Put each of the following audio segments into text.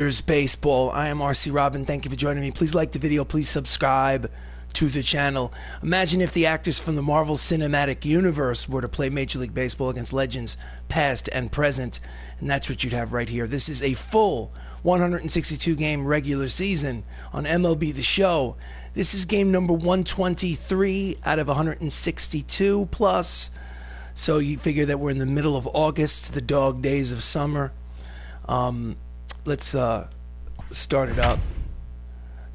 Baseball. I am RC Robbin. Thank you for joining me. Please like the video. Please subscribe to the channel. Imagine if the actors from the Marvel Cinematic Universe were to play Major League Baseball against legends past and present, and that's what you'd have right here. This is a full 162 game regular season on MLB The Show. This is game number 123 out of 162 plus. So you figure that we're in the middle of August, the dog days of summer. Let's start it up.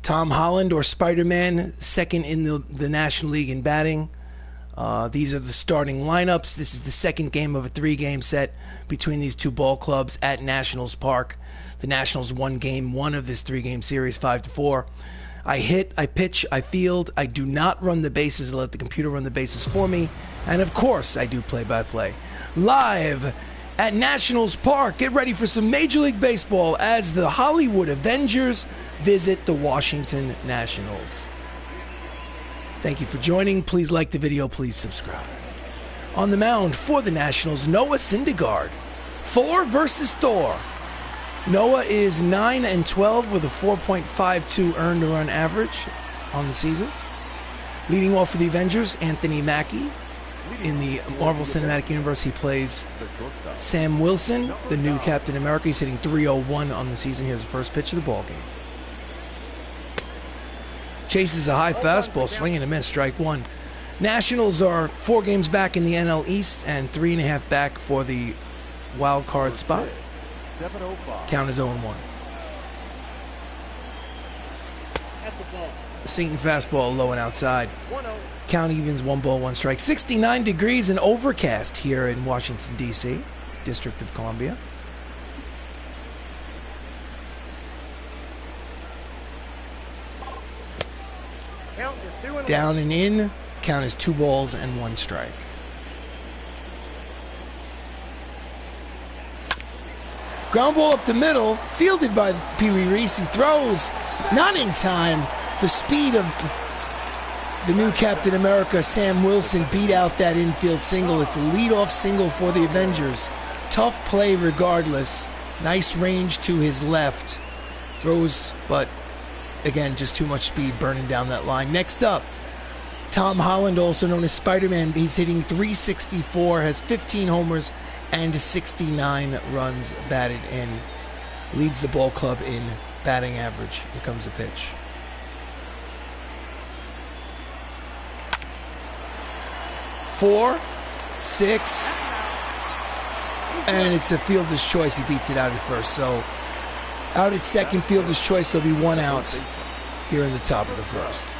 Tom Holland or Spider-Man, second in the National League in batting. These are the starting lineups. This is the second game of a three-game set between these two ball clubs at Nationals Park. The Nationals won game one of this three-game series 5-4. I hit, I pitch, I field. I do not run the bases. I let the computer run the bases for me. And of course, I do play-by-play. Live at Nationals Park, get ready for some Major League Baseball as the Hollywood Avengers visit the Washington Nationals. Thank you for joining. Please like the video. Please subscribe. On the mound for the Nationals, Noah Syndergaard. Thor versus Thor. Noah is 9-12 with a 4.52 earned run average on the season. Leading off for the Avengers, Anthony Mackie. In the Marvel Cinematic Universe, he plays Sam Wilson, the new Captain America. He's hitting .301 on the season. Here's the first pitch of the ball game. Chases a high fastball, swing and a miss, strike one. Nationals are 4 games back in the NL East and 3.5 back for the wild card spot. Count is 0-1. Sinking fastball low and outside. Count evens, 1 ball, 1 strike. 69 degrees and overcast here in Washington, D.C., District of Columbia. Down and in. Count is 2 balls and 1 strike. Ground ball up the middle, fielded by Pee Wee Reese. He throws, not in time. The speed of the new Captain America, Sam Wilson, beat out that infield single. It's a leadoff single for the Avengers. Tough play regardless. Nice range to his left. Throws, but again, just too much speed burning down that line. Next up, Tom Holland, also known as Spider-Man. He's hitting .364, has 15 homers and 69 runs batted in. Leads the ball club in batting average. Here comes the pitch. Four, 6, and it's a fielder's choice. He beats it out at first. So out at second, fielder's choice. There'll be 1 out here in the top of the first.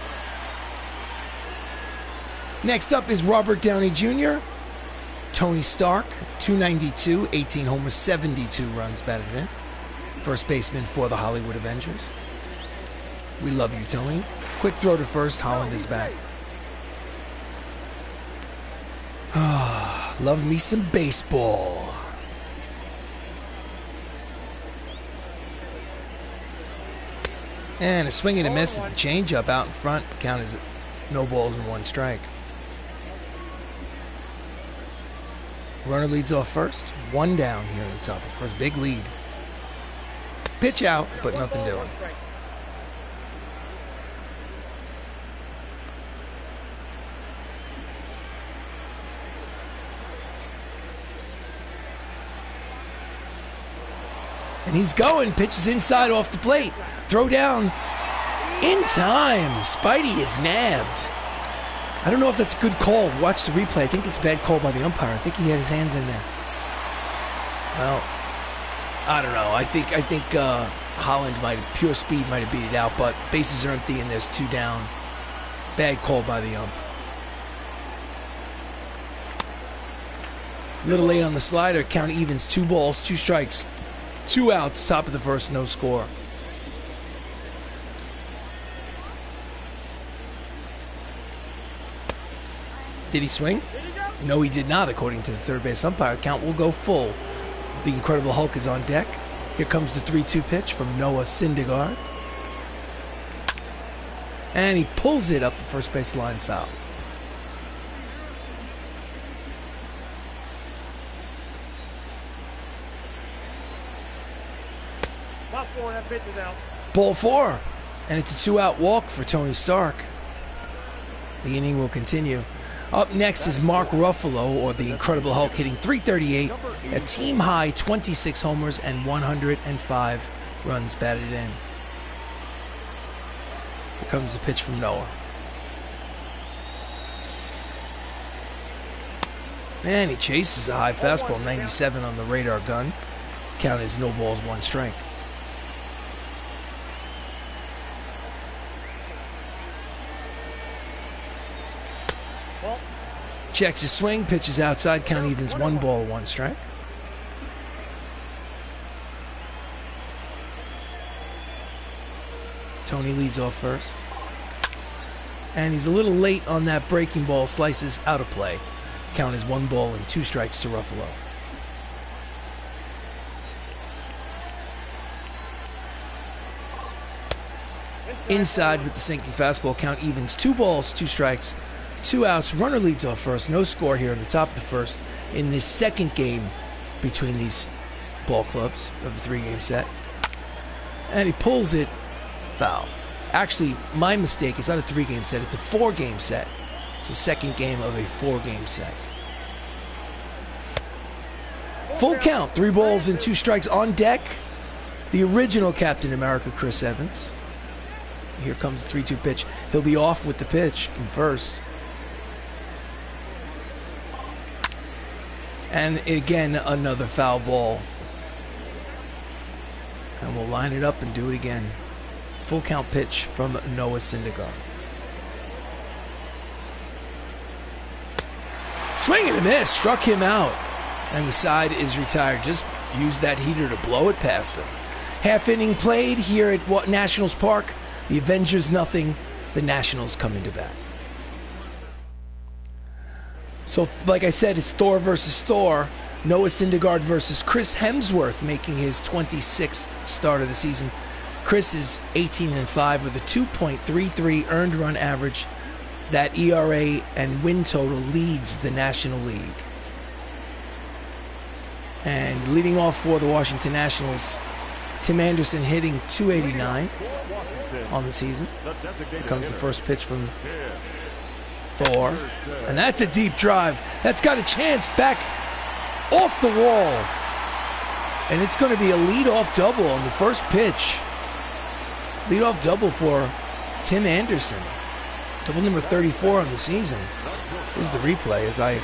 Next up is Robert Downey Jr., Tony Stark, .292, 18 homers, 72 runs batted in. First baseman for the Hollywood Avengers. We love you, Tony. Quick throw to first. Holland is back. Love me some baseball. And a swing and a miss at the changeup out in front. Count is no balls and 1 strike. Runner leads off first. 1 down here at the top of the first. Big lead. Pitch out, but nothing doing. And he's going. Pitches inside off the plate. Throw down in time. Spidey is nabbed. I don't know if that's a good call. Watch the replay. I think it's a bad call by the umpire. I think he had his hands in there. Well, I don't know. I think Holland pure speed might have beat it out, but bases are empty and there's 2 down. Bad call by the ump. A little late on the slider. Count evens, 2 balls, 2 strikes. 2 outs, top of the first, no score. Did he swing? No, he did not, according to the third base umpire. Count will go full. The Incredible Hulk is on deck. Here comes the 3-2 pitch from Noah Syndergaard. And he pulls it up the first base line, foul. Ball 4. And it's a 2-out walk for Tony Stark. The inning will continue. Up next is Mark Ruffalo, or the Incredible Hulk, hitting .338, a team-high 26 homers and 105 runs batted in. Here comes the pitch from Noah. And he chases a high fastball, 97 on the radar gun. Count is no balls, 1 strike. Checks his swing, pitches outside, count evens, 1 ball, 1 strike. Tony leads off first. And he's a little late on that breaking ball, slices out of play. Count is 1 ball and 2 strikes to Ruffalo. Inside with the sinking fastball, count evens, 2 balls, 2 strikes. 2 outs, runner leads off first. No score here in the top of the first in this second game between these ball clubs of the 3-game set. And he pulls it foul. Actually, my mistake, it's not a 3-game set, it's a 4-game set. So second game of a 4-game set. Full count, 3 balls and 2 strikes on deck. The original Captain America, Chris Evans. Here comes the 3-2 pitch. He'll be off with the pitch from first. And again, another foul ball. And we'll line it up and do it again. Full count pitch from Noah Syndergaard. Swing and a miss, struck him out. And the side is retired. Just used that heater to blow it past him. Half inning played here at Nationals Park. The Avengers nothing. The Nationals come into bat. So, like I said, it's Thor versus Thor. Noah Syndergaard versus Chris Hemsworth, making his 26th start of the season. Chris is 18-5 with a 2.33 earned run average. That ERA and win total leads the National League. And leading off for the Washington Nationals, Tim Anderson hitting .289 on the season. Here comes the first pitch from Thor, and that's a deep drive. That's got a chance back off the wall, and it's going to be a leadoff double on the first pitch. Leadoff double for Tim Anderson, double number 34 on the season. This is the replay as I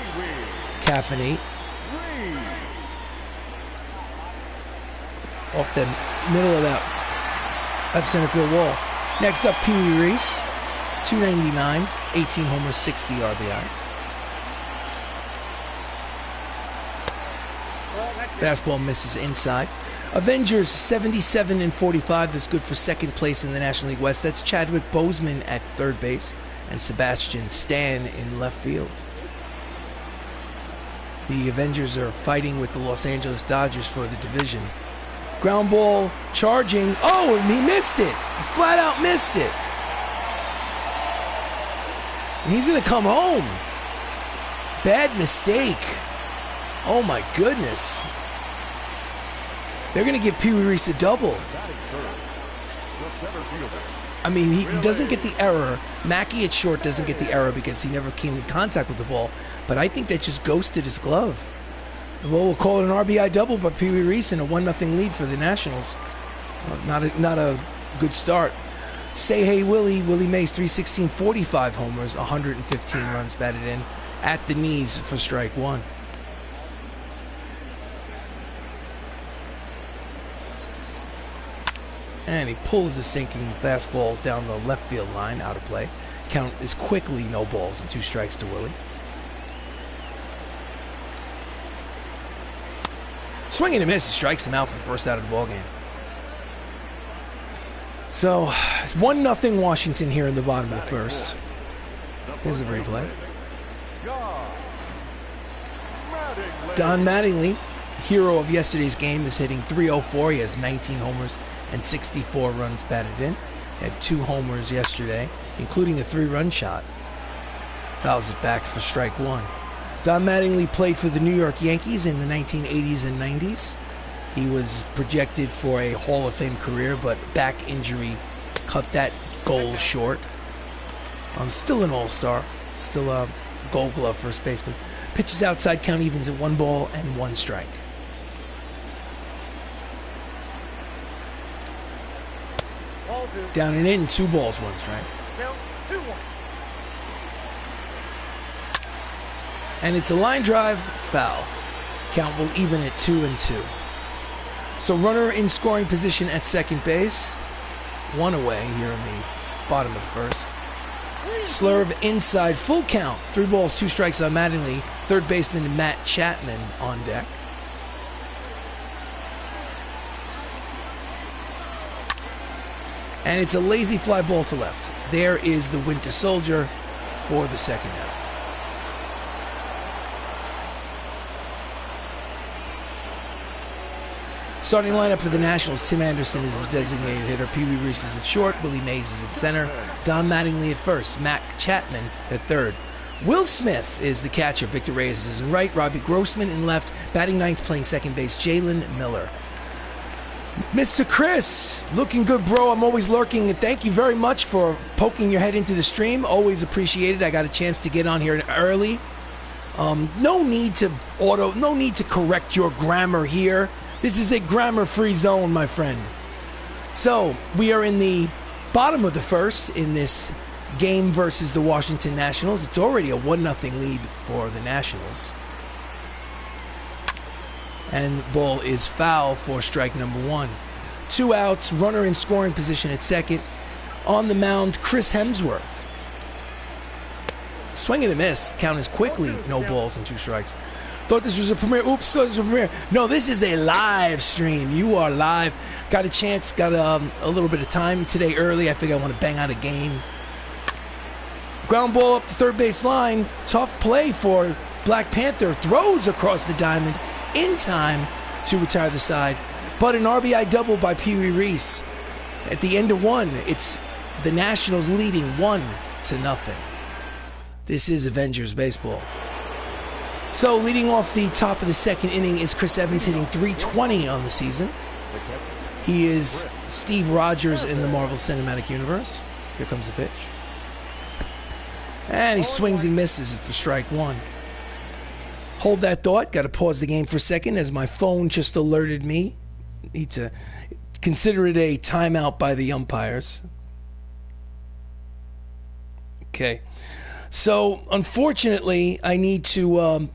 caffeinate. Off the middle of that left center field wall. Next up, Pee Wee Reese, .299, 18 homers, 60 RBIs. Fastball misses inside. Avengers 77-45. That's good for second place in the National League West. That's Chadwick Boseman at third base and Sebastian Stan in left field. The Avengers are fighting with the Los Angeles Dodgers for the division. Ground ball charging. Oh, and he missed it. He flat out missed it. And he's going to come home. Bad mistake. Oh, my goodness. They're going to give Pee Wee Reese a double. I mean, he doesn't get the error. Mackey at short doesn't get the error because he never came in contact with the ball. But I think that just ghosted his glove. Well, we'll call it an RBI double by Pee Wee Reese and a 1-0 lead for the Nationals. Not a good start. Say Hey Willie Mays, 316, 45 homers, 115 runs batted in at the knees for strike one. And he pulls the sinking fastball down the left field line, out of play. Count is quickly no balls and 2 strikes to Willie. Swing and a miss, he strikes him out for the first out of the ball game. So it's 1-0 Washington here in the bottom of the first. Here's the replay. Don Mattingly, hero of yesterday's game, is hitting .304. He has 19 homers and 64 runs batted in. Had 2 homers yesterday, including a 3-run shot. Fouls it back for strike one. Don Mattingly played for the New York Yankees in the 1980s and 90s. He was projected for a Hall of Fame career, but back injury cut that goal short. Still an all-star, still a Gold Glove first baseman. Pitches outside, count evens at 1 ball and 1 strike. Down and in, 2 balls, 1 strike. And it's a line drive, foul. Count will even at 2-2. So runner in scoring position at second base. 1 away here in the bottom of first. Slurve inside, full count. 3 balls, 2 strikes on Mattingly. Third baseman Matt Chapman on deck. And it's a lazy fly ball to left. There is the Winter Soldier for the second out. Starting lineup for the Nationals, Tim Anderson is the designated hitter, Pee Wee Reese is at short, Willie Mays is at center, Don Mattingly at first, Matt Chapman at third. Will Smith is the catcher, Victor Reyes is in right, Robbie Grossman in left, batting ninth, playing second base, Jalen Miller. Mr. Chris, looking good, bro. I'm always lurking, and thank you very much for poking your head into the stream. Always appreciated. I got a chance to get on here early. No need to correct your grammar here. This is a grammar-free zone, my friend. So, we are in the bottom of the first in this game versus the Washington Nationals. It's already a 1-0 lead for the Nationals. And the ball is foul for strike number 1. 2 outs, runner in scoring position at second. On the mound, Chris Hemsworth. Swing and a miss. Count is quickly no balls and 2 strikes. Thought this was a premiere. Oops, thought this was a premiere. No, this is a live stream. You are live. Got a chance, got a little bit of time today early. I think I want to bang out a game. Ground ball up the third base line. Tough play for Black Panther. Throws across the diamond in time to retire the side. But an RBI double by Pee Wee Reese. At the end of 1, it's the Nationals leading 1-0. This is Avengers baseball. So leading off the top of the second inning is Chris Evans, hitting .320 on the season. He is Steve Rogers in the Marvel Cinematic Universe. Here comes the pitch. And he swings and misses for strike 1. Hold that thought. Got to pause the game for a second as my phone just alerted me. Need to consider it a timeout by the umpires. Okay. So, unfortunately, I need to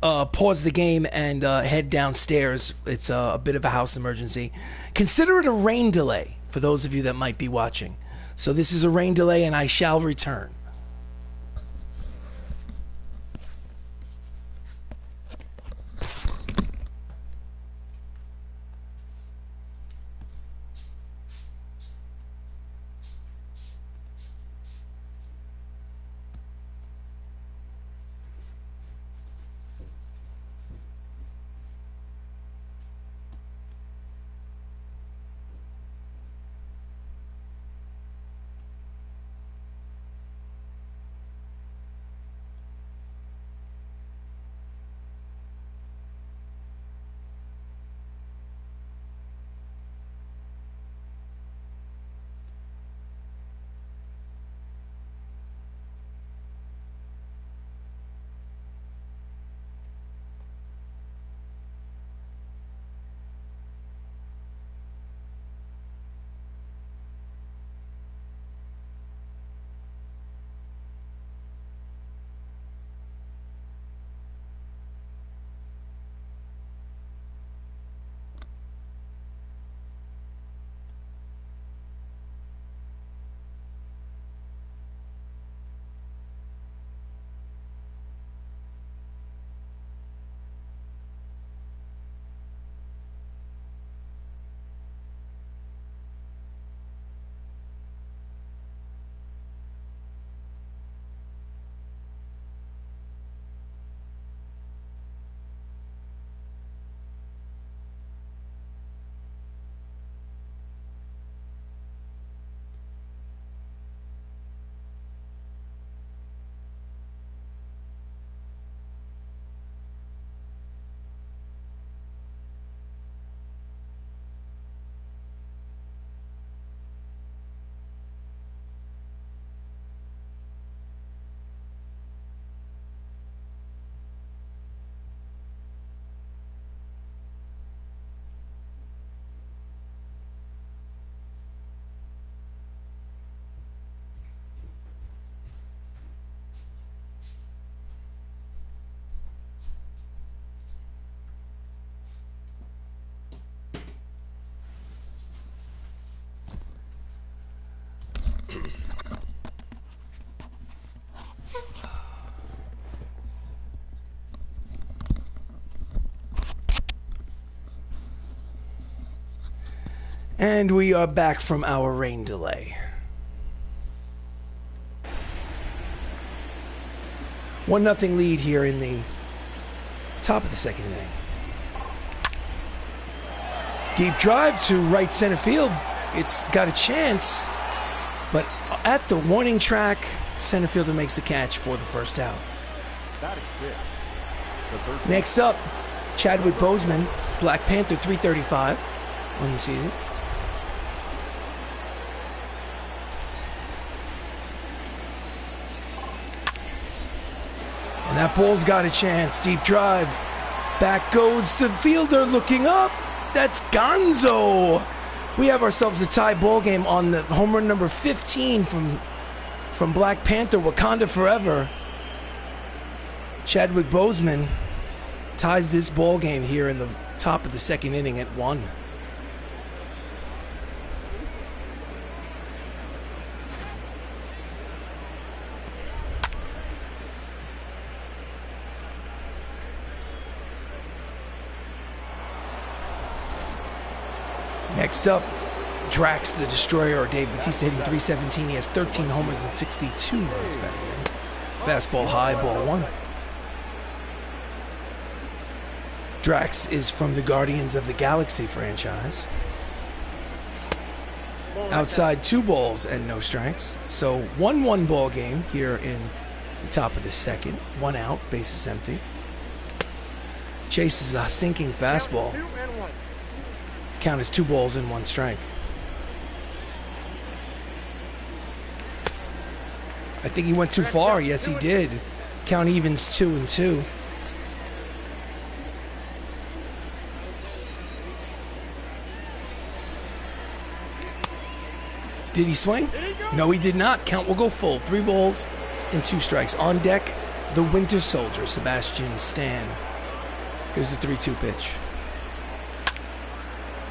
pause the game and head downstairs. It's a bit of a house emergency. Consider it a rain delay for those of you that might be watching. So this is a rain delay, and I shall return. And we are back from our rain delay. 1-0 lead here in the top of the second inning. Deep drive to right center field. It's got a chance, but at the warning track, center fielder makes the catch for the first out. Next up, Chadwick Boseman, Black Panther, 335 on the season. And that ball's got a chance. Deep drive. Back goes the fielder looking up. That's Gonzo. We have ourselves a tie ball game on the home run number 15 from Black Panther, Wakanda Forever. Chadwick Boseman ties this ball game here in the top of the second inning at 1. Next up, Drax the Destroyer, or Dave Bautista, hitting 317. He has 13 homers and 62 runs batted in. Fastball high, ball 1. Drax is from the Guardians of the Galaxy franchise. Outside, 2 balls and no strikes. So 1-1 ball game here in the top of the second. 1 out, bases empty. Chases a sinking fastball. Count is 2 balls and 1 strike. I think he went too far. Yes, he did. Count evens 2-2. Did he swing? No, he did not. Count will go full. 3 balls and 2 strikes. On deck, the Winter Soldier, Sebastian Stan. Here's the 3-2 pitch.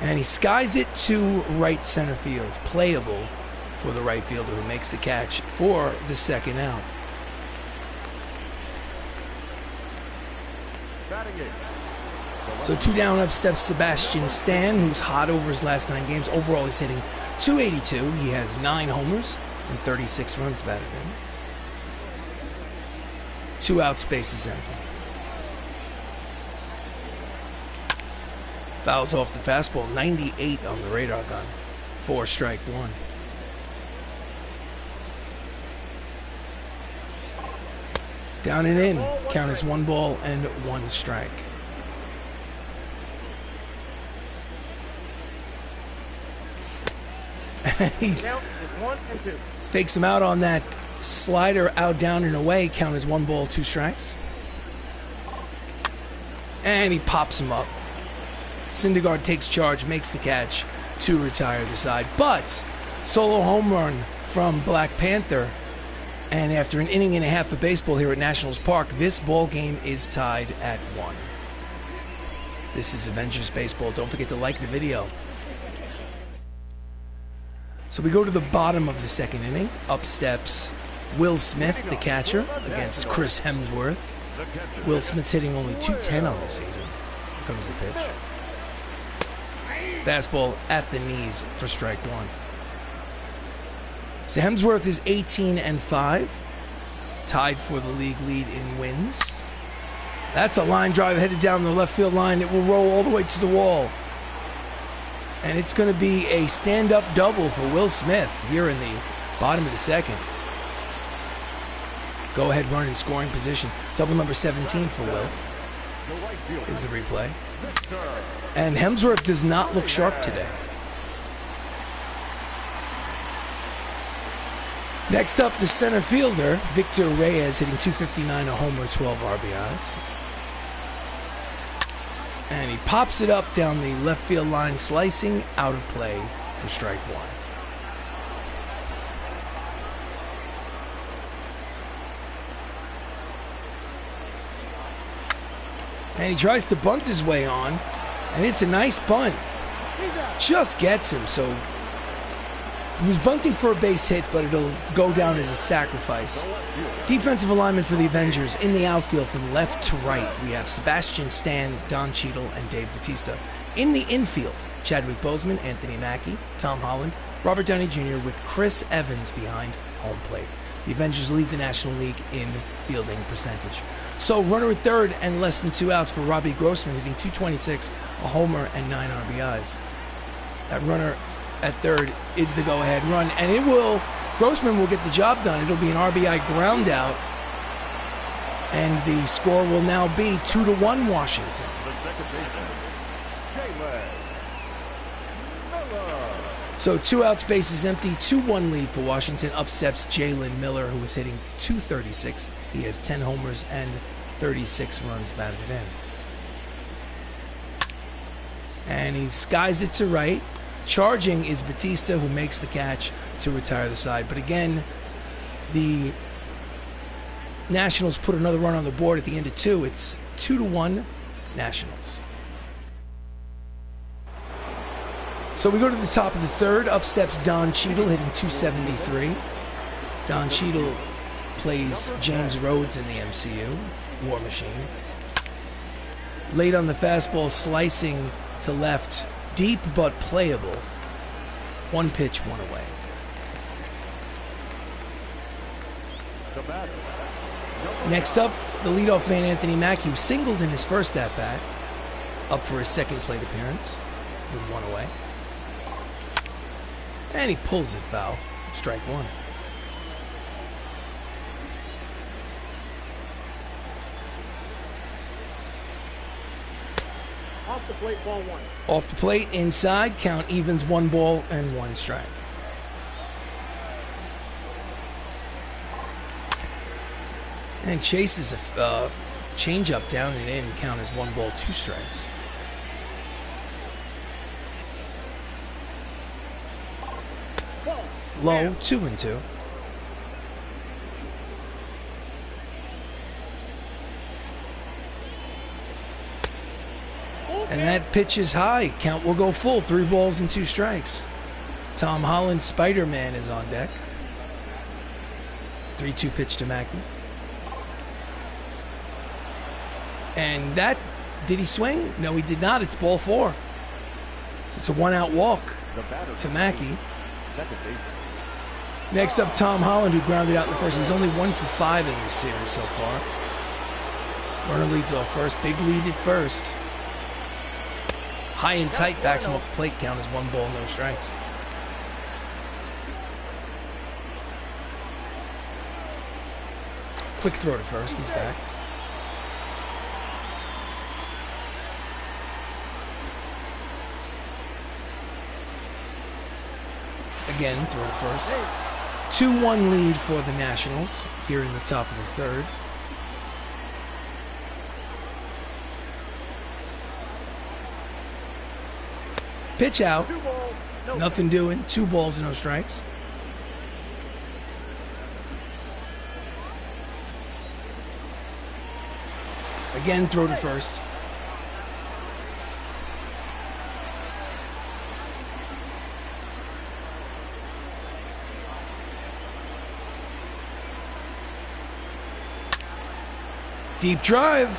And he skies it to right center field. Playable for the right fielder who makes the catch for the second out. So 2 down, up steps Sebastian Stan, who's hot over his last 9 games. Overall, he's hitting .282. He has 9 homers and 36 runs batted in. 2 outs, bases empty. Fouls off the fastball, 98 on the radar gun. 4 strike 1. Down and in. Count is 1 ball and 1 strike. He fakes him out on that slider, out, down, and away. Count is 1 ball, 2 strikes. And he pops him up. Syndergaard takes charge, makes the catch to retire the side. But solo home run from Black Panther. And after an inning and a half of baseball here at Nationals Park, this ball game is tied at 1. This is Avengers Baseball. Don't forget to like the video. So we go to the bottom of the second inning. Up steps Will Smith, the catcher, against Chris Hemsworth. Will Smith's hitting only .210 on the season. Here comes the pitch. Fastball at the knees for strike 1. So Hemsworth is 18-5, tied for the league lead in wins. That's a line drive headed down the left field line. It will roll all the way to the wall. And it's going to be a stand-up double for Will Smith here in the bottom of the second. Go-ahead run in scoring position. Double number 17 for Will. Is the replay. And Hemsworth does not look sharp today. Next up, the center fielder, Victor Reyes, hitting .259, a homer, 12 RBIs. And he pops it up down the left field line, slicing, out of play for strike 1. And he tries to bunt his way on, and it's a nice bunt. Just gets him, so He was bunting for a base hit, but it'll go down as a sacrifice. Defensive alignment for the Avengers. In the outfield from left to right, we have Sebastian Stan, Don Cheadle, and Dave Bautista. In the infield, Chadwick Boseman, Anthony Mackie, Tom Holland, Robert Downey Jr. with Chris Evans behind home plate. The Avengers lead the National League in fielding percentage. So runner at third and less than 2 outs for Robbie Grossman, hitting .226, a homer, and 9 RBIs. That runner at third is the go-ahead run, and it will, Grossman will get the job done. It'll be an RBI ground out, and the score will now be 2-1 Washington. So 2 outs, bases empty, 2-1 lead for Washington. Up steps Jalen Miller, who is hitting .236. He has 10 homers and 36 runs batted in. And he skies it to right. Charging is Bautista, who makes the catch to retire the side. But again, the Nationals put another run on the board at the end of 2. It's 2-1 Nationals. So we go to the top of the third. Up steps Don Cheadle, hitting .273. Don Cheadle plays James Rhodes in the MCU, War Machine. Late on the fastball, slicing to left, deep but playable. 1 pitch, 1 away. Next up, the leadoff man Anthony Mackie, who singled in his first at-bat, up for his second plate appearance with 1 away. And he pulls it foul. Strike 1. Off the plate, ball 1. Off the plate, inside, count evens, 1 ball and 1 strike. And chases a changeup down and in, count as 1 ball, 2 strikes. Low, 2-2. And that pitch is high. Count will go full. 3 balls and 2 strikes. Tom Holland, Spider-Man, is on deck. 3-2 pitch to Mackie. And that, did he swing? No, he did not. It's ball 4. So it's a 1-out walk to Mackie. Next up, Tom Holland, who grounded out in the first. He's only 1 for 5 in this series so far. Runner leads off first. Big lead at first. High and tight, backs him off the plate. Count as 1 ball, no strikes. Quick throw to first. He's back. Again, throw to first. 2-1 lead for the Nationals here in the top of the third. Pitch out. Nothing doing. 2 balls, no strikes. Again, throw to first. Deep drive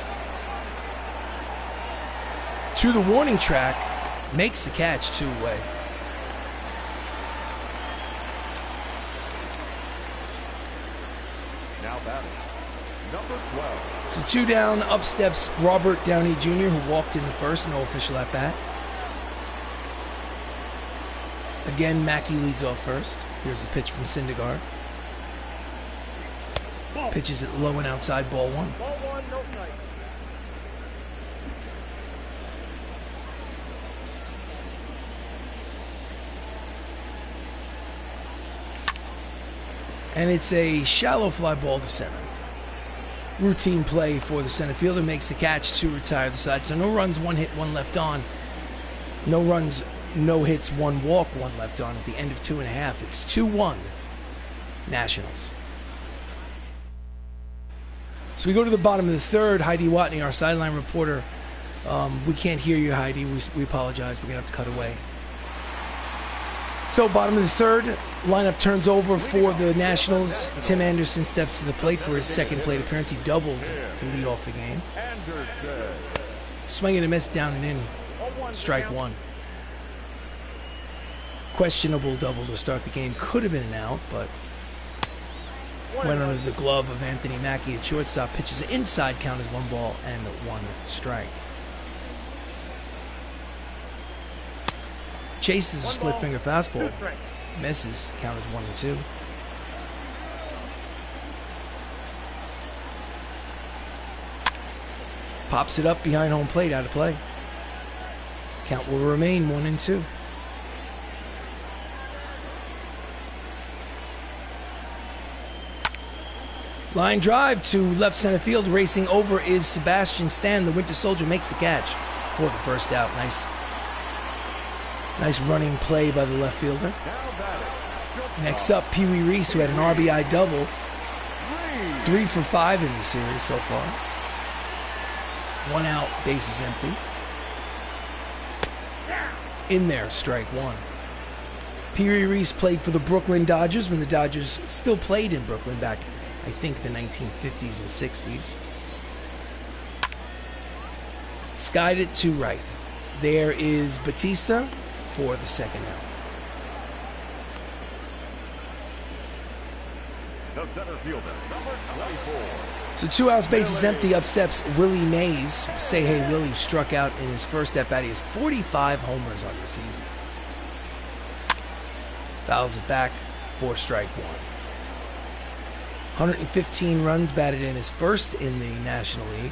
to the warning track, makes the catch 2 away. Now batting, number 12. So 2 down, up steps Robert Downey Jr., who walked in the first, no official at bat. Again, Mackie leads off first. Here's a pitch from Syndergaard. Pitches it low and outside, ball 1. Ball 1, no strike. And it's a shallow fly ball to center. Routine play for the center fielder, makes the catch to retire the side. So no runs, 1 hit, 1 left on. No runs, no hits, 1 walk, 1 left on at the end of 2.5. It's 2-1 Nationals. So we go to the bottom of the third. Heidi Watney, our sideline reporter. We can't hear you, Heidi. We apologize. We're going to have to cut away. So bottom of the third, lineup turns over for the Nationals. Tim Anderson steps to the plate for his second plate appearance. He doubled to lead off the game. Swing and a miss, down and in. Strike one. Questionable double to start the game. Could have been an out, but went under the glove of Anthony Mackie at shortstop. Pitches inside, count as 1 ball and 1 strike. Chases a split finger fastball. Misses, count as 1 and 2. Pops it up behind home plate, out of play. Count will remain 1 and 2. Line drive to left center field. Racing over is Sebastian Stan. The Winter Soldier makes the catch for the first out. Nice running play by the left fielder. Next up, Pee Wee Reese, who had an RBI double. 3 for 5 in the series so far. 1 out, bases empty. In there, strike 1. Pee Wee Reese played for the Brooklyn Dodgers when the Dodgers still played in Brooklyn back, I think, the 1950s and 60s. Skied it to right. There is Batista for the second out. The center fielder, number 24. So 2 outs, bases empty. Up steps Willie Mays. Say Hey Willie struck out in his first at-bat. He has 45 homers on the season. Fouls it back for strike 1. 115 runs batted in his first in the National League.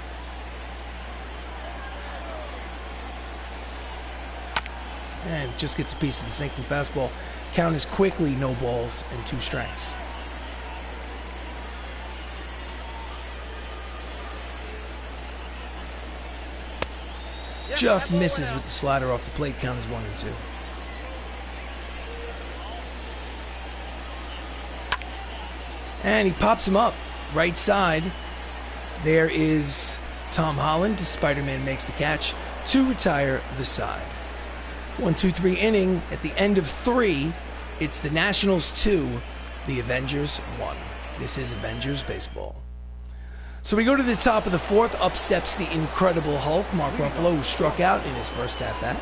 And just gets a piece of the sinking fastball. Count is quickly no balls and 2 strikes. Just misses with the slider off the plate. Count is 1 and 2. And he pops him up right side. There is Tom Holland. Spider-Man makes the catch to retire the side. 1-2-3 inning. At the end of 3, it's the Nationals 2, the Avengers 1. This is Avengers baseball. So we go to the top of the 4th. Up steps the Incredible Hulk, Mark Ruffalo, who struck out in his first at-bat,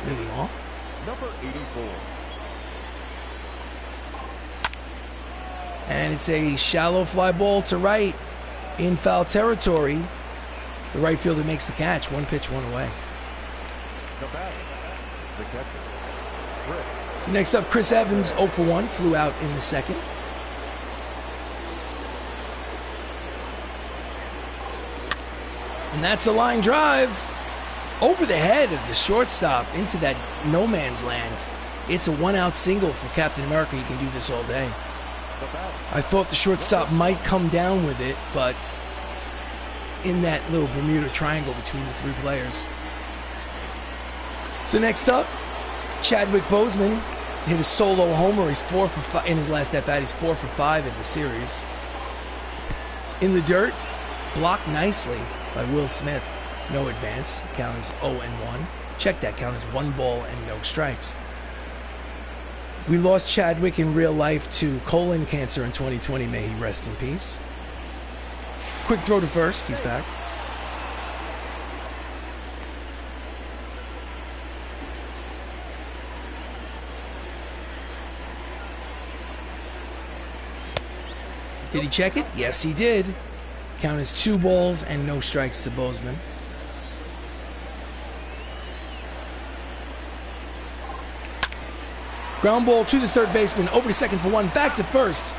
leading off. Number 84. And it's a shallow fly ball to right in foul territory. The right fielder makes the catch. 1 pitch, 1 away. The batter, the catcher, Chris. So next up, Chris Evans, 0 for 1, flew out in the second. And that's a line drive over the head of the shortstop into that no man's land. It's a 1-out single for Captain America. He can do this all day. I thought the shortstop might come down with it, but in that little Bermuda Triangle between the 3 players. So next up, Chadwick Boseman hit a solo homer. He's 4 for 5 in his last at-bat. He's 4 for 5 in the series. In the dirt, blocked nicely by Will Smith. No advance. Count is 0 and 1. Check that. Count is 1 ball and no strikes. We lost Chadwick in real life to colon cancer in 2020. May he rest in peace. Quick throw to first. He's back. Did he check it? Yes, he did. Count is 2 balls and no strikes to Boseman. Ground ball to the third baseman, over to second for 1, back to first.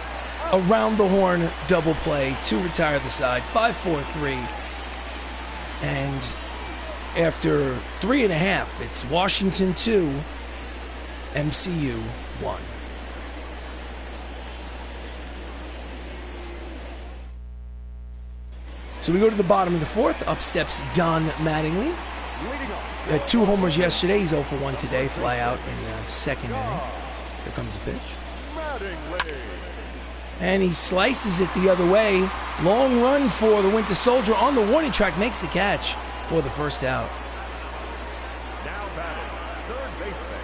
Around the horn double play to retire the side. 5-4-3. And after 3.5, it's Washington 2, MCU 1. So we go to the bottom of the 4th. Up steps Don Mattingly. Had 2 homers yesterday. He's 0 for 1 today. Fly out in the second inning. Here comes the pitch. And he slices it the other way. Long run for the Winter Soldier on the warning track. Makes the catch for the first out. Now batting, third baseman.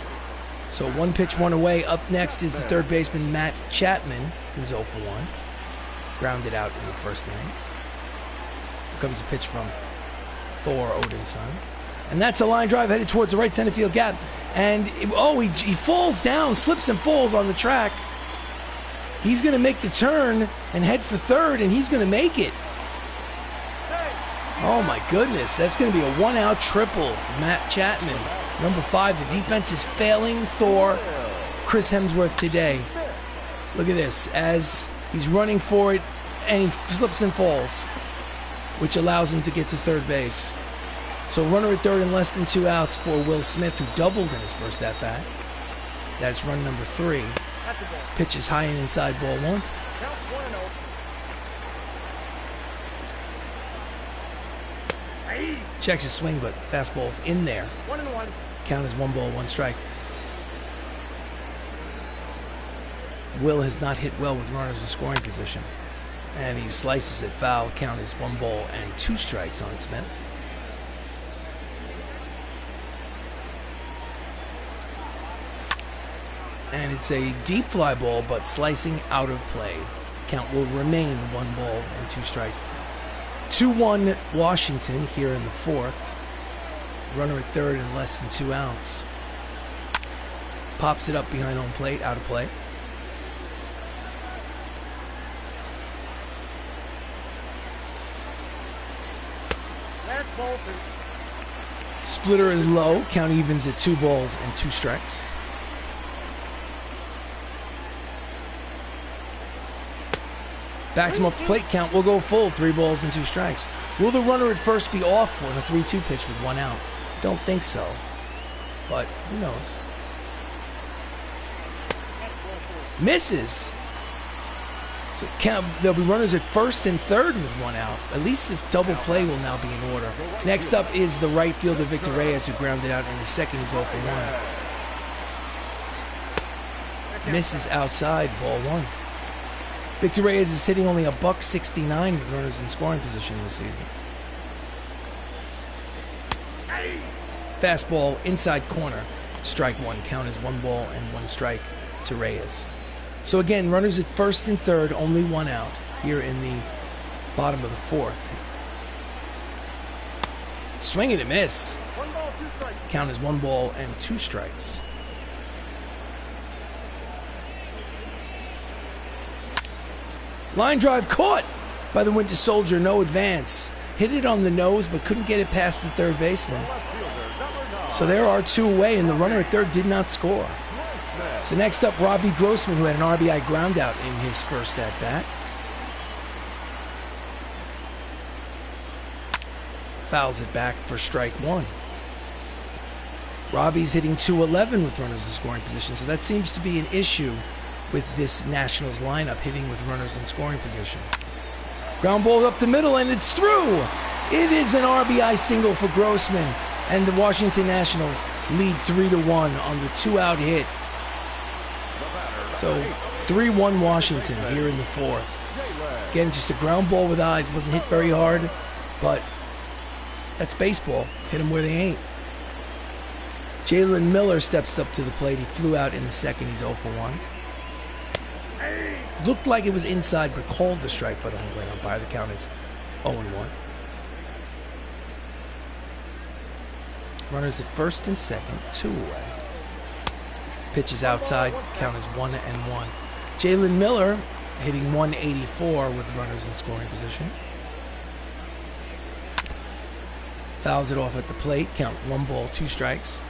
So 1 pitch, 1 away. Up next is the third baseman, Matt Chapman, who's 0 for 1. Grounded out in the first inning. Here comes a pitch from Thor, Odin's son. And that's a line drive headed towards the right center field gap. And, he falls down, slips and falls on the track. He's going to make the turn and head for third, and he's going to make it. Oh, my goodness. That's going to be a 1-out triple for Matt Chapman. Number 5, the defense is failing Thor, Chris Hemsworth today. Look at this. As he's running for it, and he slips and falls, which allows him to get to third base. So runner at third and less than 2 outs for Will Smith, who doubled in his first at-bat. That's run number 3. Pitch is high and inside, ball 1. Checks his swing, but fastball's in there. 1-1. Count is 1 ball, 1 strike. Will has not hit well with runners in scoring position. And he slices it foul. Count is 1 ball and 2 strikes on Smith. And it's a deep fly ball, but slicing out of play. Count will remain 1 ball and 2 strikes. 2-1 Washington here in the 4th. Runner at third and less than 2 outs. Pops it up behind home plate, out of play. Last ball. Splitter is low. Count evens at 2 balls and 2 strikes. Backs him off the plate. Count will go full. 3 balls and 2 strikes. Will the runner at first be off on a 3-2 pitch with 1 out? Don't think so. But who knows? Misses. So there'll be runners at first and third with 1 out. At least this double play will now be in order. Next up is the right fielder, Victor Reyes, who grounded out in the second. He's 0 for 1. Misses outside, ball 1. Victor Reyes is hitting only $169 with runners in scoring position this season. Fastball inside corner, strike 1. Count is 1 ball and 1 strike to Reyes. So again, runners at first and third, only 1 out here in the bottom of the 4th. Swing and a miss. 1 ball, 2 strikes. Count is 1 ball and 2 strikes. Line drive caught by the Winter Soldier, no advance. Hit it on the nose, but couldn't get it past the third baseman. So there are 2 away, and the runner at third did not score. So next up, Robbie Grossman, who had an RBI groundout in his first at-bat. Fouls it back for strike 1. Robbie's hitting .211 with runners in scoring position, so that seems to be an issue with this Nationals lineup, hitting with runners in scoring position. Ground ball up the middle, and it's through. It is an RBI single for Grossman, and the Washington Nationals lead 3-1 on the 2-out hit. So 3-1 Washington here in the 4th. Again, just a ground ball with eyes. Wasn't hit very hard, but that's baseball. Hit them where they ain't. Jalen Miller steps up to the plate. He flew out in the second. He's 0 for 1. Looked like it was inside, but called the strike by the home plate umpire. The count is 0-1. Runners at first and second, 2 away. Pitch is outside. Count is 1-1. Jalen Miller hitting .184 with runners in scoring position. Fouls it off at the plate. Count 1 ball, 2 strikes.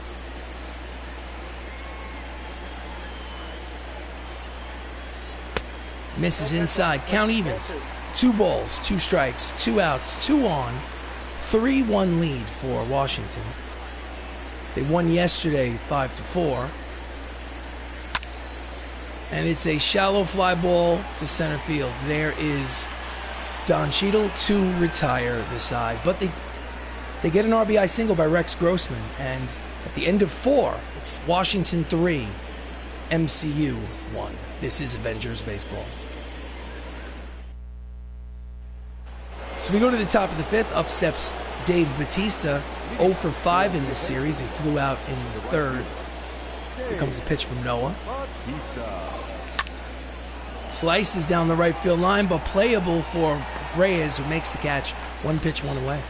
Misses inside. Count evens. 2 balls, 2 strikes, 2 outs, 2 on. 3-1 lead for Washington. They won yesterday 5-4. And it's a shallow fly ball to center field. There is Don Cheadle to retire the side. But they get an RBI single by Rex Grossman. And at the end of 4, it's Washington 3, MCU 1. This is Avengers Baseball. So we go to the top of the 5th. Up steps Dave Bautista, 0 for 5 in this series. He flew out in the 3rd. Here comes the pitch from Noah. Batista. Slices down the right field line, but playable for Reyes, who makes the catch. One pitch, one away.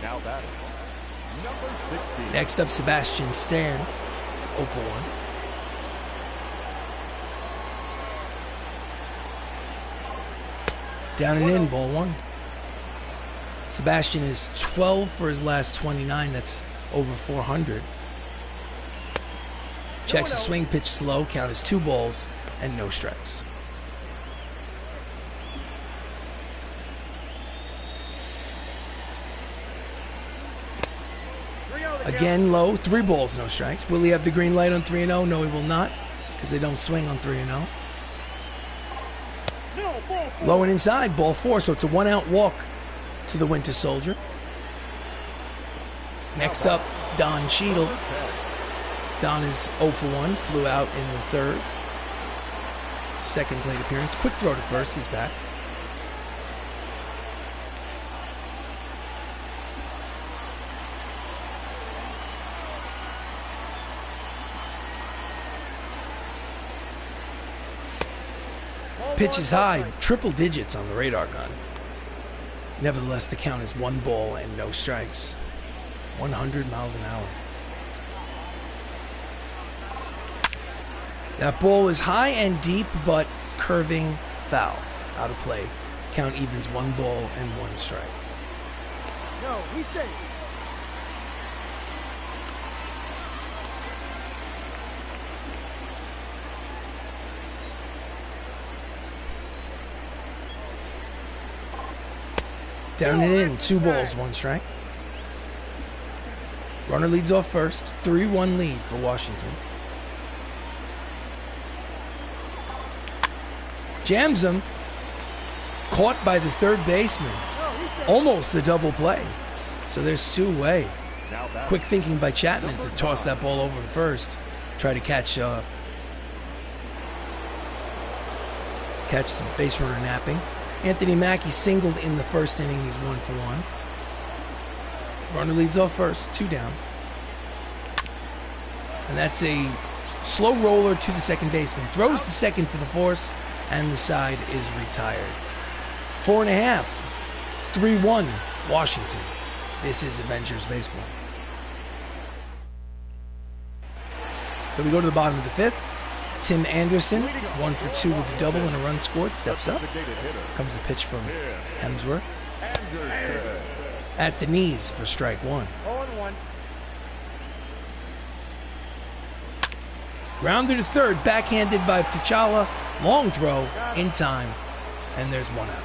Now batting. Number 16. Next up, Sebastian Stan, 0 for 1. Down and in, ball 1. Sebastian is 12 for his last 29. That's over 400. Checks the swing, pitch slow. Count is 2 balls and no strikes. Again low, 3 balls, no strikes. Will he have the green light on 3-0? No, he will not, because they don't swing on 3-0. Low and inside, ball 4, so it's a 1-out walk to the Winter Soldier. Next up, Don Cheadle. Don is 0 for 1, flew out in the 3rd. Second plate appearance. Quick throw to first, he's back. Pitch is high, triple digits on the radar gun. Nevertheless, the count is 1 ball and no strikes. 100 miles an hour. That ball is high and deep, but curving foul. Out of play. Count evens 1 ball and 1 strike. No, he's safe. Down and in, 2 balls, 1 strike. Runner leads off first, 3-1 lead for Washington. Jams him, caught by the 3rd baseman. Almost a double play. So there's 2 away. Quick thinking by Chapman to toss that ball over to first. Try to catch the base runner napping. Anthony Mackie singled in the 1st inning. He's 1 for 1. Runner leads off first, 2 down. And that's a slow roller to the 2nd baseman. Throws the 2nd for the force, and the side is retired. 4.5. 3-1 Washington. This is Avengers baseball. So we go to the bottom of the 5th. Tim Anderson, 1 for 2 with a double and a run scored, steps up. Comes a pitch from Hemsworth. At the knees for strike 1. 0-1. Grounder to 3rd, backhanded by T'Challa. Long throw in time, and there's 1 out.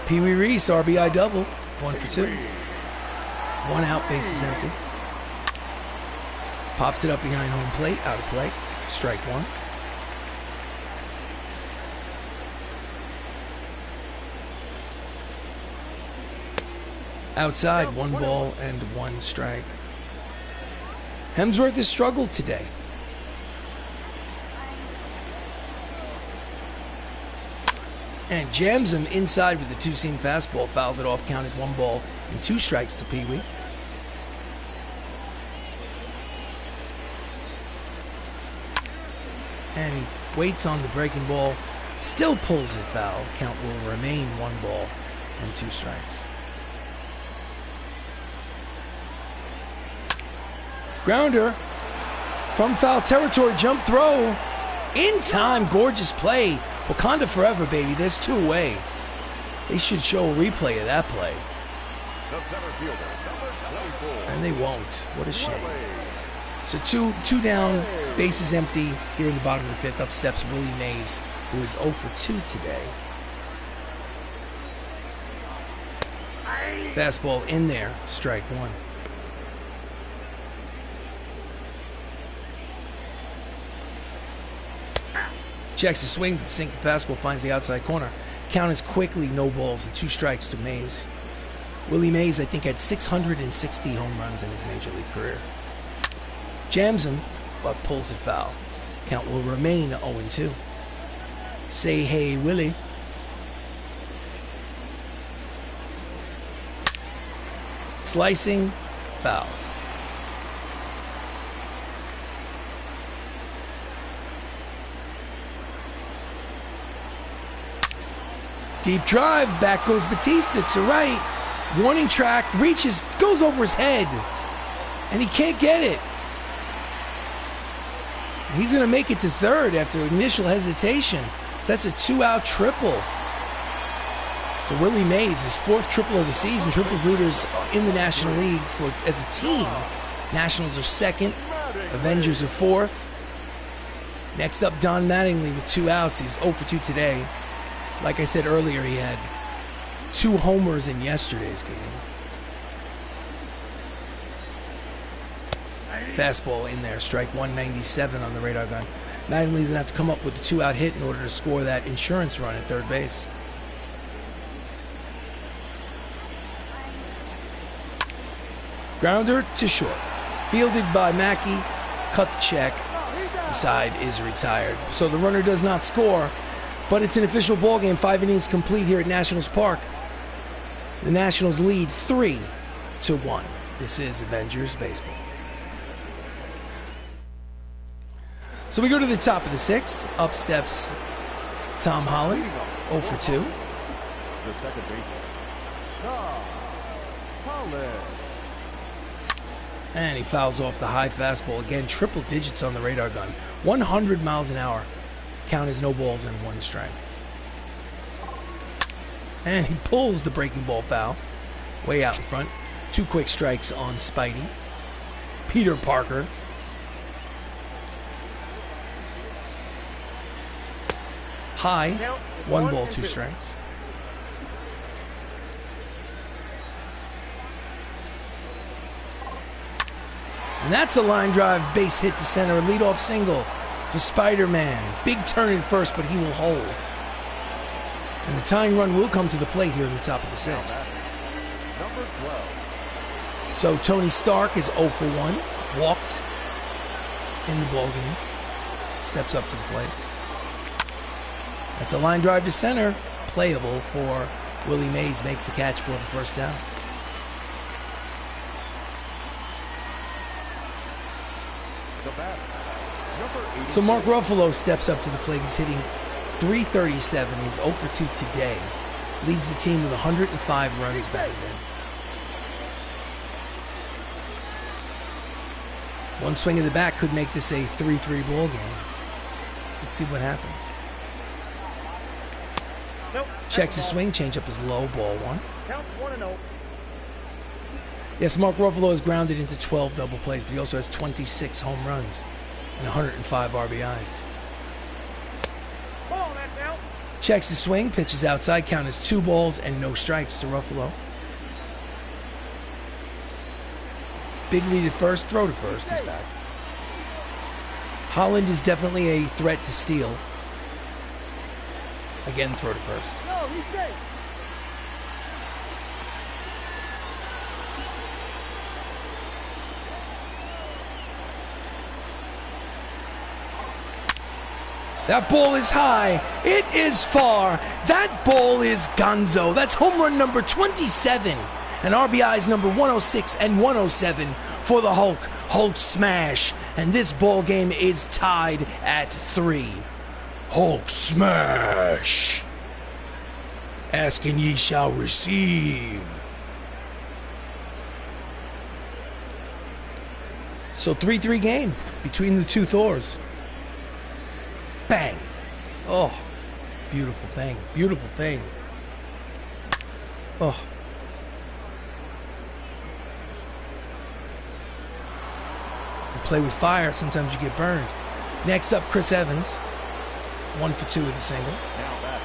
Pee Wee Reese, RBI double, 1 for 2. 1 out, bases empty. Pops it up behind home plate, out of play. Strike 1. Outside, 1 ball and 1 strike. Hemsworth has struggled today. And jams him inside with a 2-seam fastball. Fouls it off. Count is 1 ball and 2 strikes to Pee Wee. And he waits on the breaking ball. Still pulls it foul. Count will remain 1 ball and 2 strikes. Grounder from foul territory. Jump throw. In time. Gorgeous play. Wakanda forever, baby. There's 2 away. They should show a replay of that play. And they won't. What a shame. So two down, bases empty here in the bottom of the 5th. Up steps Willie Mays, who is 0 for 2 today. Fastball in there, strike 1. Checks the swing, but the sinker fastball finds the outside corner. Count is quickly no balls and 2 strikes to Mays. Willie Mays, I think, had 660 home runs in his major league career. Jams him, but pulls it foul. Count will remain 0-2. Say hey, Willie. Slicing, foul. Deep drive, back goes Batista to right. Warning track, reaches, goes over his head. And he can't get it. He's going to make it to third after initial hesitation. So that's a 2-out triple for Willie Mays, his 4th triple of the season. Triples leaders in the National League as a team. Nationals are 2nd. Avengers are 4th. Next up, Don Mattingly with 2 outs. He's 0 for 2 today. Like I said earlier, he had 2 homers in yesterday's game. Fastball in there, strike 197 on the radar gun. Mattingly's going to have to come up with a 2-out hit in order to score that insurance run at third base. Grounder to short. Fielded by Mackey. Cut the check. The side is retired. So the runner does not score, but it's an official ball game. 5 innings complete here at Nationals Park. The Nationals lead 3-1. This is Avengers Baseball. So we go to the top of the 6th. Up steps Tom Holland, 0 for 2. The second baseman, Tom Holland. And he fouls off the high fastball. Again, triple digits on the radar gun. 100 miles an hour. Count as no balls and 1 strike. And he pulls the breaking ball foul. Way out in front. 2 quick strikes on Spidey. Peter Parker. High. 1 ball, 2 strikes. And that's a line drive, base hit to center, a leadoff single for Spider-Man. Big turn at first, but he will hold. And the tying run will come to the plate here in the top of the 6th. Number 12. So Tony Stark is 0 for 1, walked in the ball game. Steps up to the plate. That's a line drive to center, playable for Willie Mays, makes the catch for the first down. So Mark Ruffalo steps up to the plate. He's hitting .337. He's 0 for 2 today. Leads the team with 105 runs batted in. One swing of the bat could make this a 3-3 ball game. Let's see what happens. Checks his swing, changeup is low, ball 1. Count 1-0. Yes, Mark Ruffalo has grounded into 12 double plays, but he also has 26 home runs and 105 RBIs. Ball, that's out. Checks his swing, pitches outside, count is 2 balls and no strikes to Ruffalo. Big lead at first, throw to first, he's back. Holland is definitely a threat to steal. Again, throw to first. No, he's safe. That ball is high. It is far. That ball is gonzo. That's home run number 27. And RBIs number 106 and 107 for the Hulk. Hulk smash. And this ball game is tied at 3. Hulk smash. Ask and ye shall receive. So 3-3 game between the two Thors. Bang. Oh, beautiful thing. Beautiful thing. Oh. You play with fire, sometimes you get burned. Next up, Chris Evans. 1 for 2 with a single. Now back.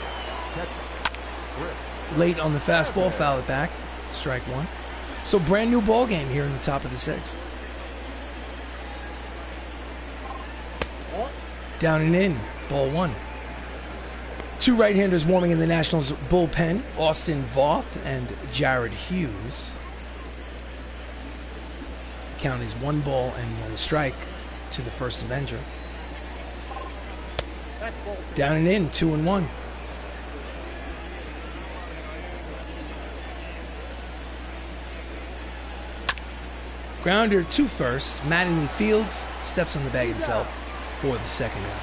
Late on the fastball, foul it back. Strike 1. So brand new ball game here in the top of the 6th. Down and in, ball 1. 2 right-handers warming in the Nationals bullpen, Austin Voth and Jared Hughes. Count is 1 ball and 1 strike to the first Avenger. Down and in, 2-1. Grounder to first. Mattingly fields, steps on the bag himself for the second out.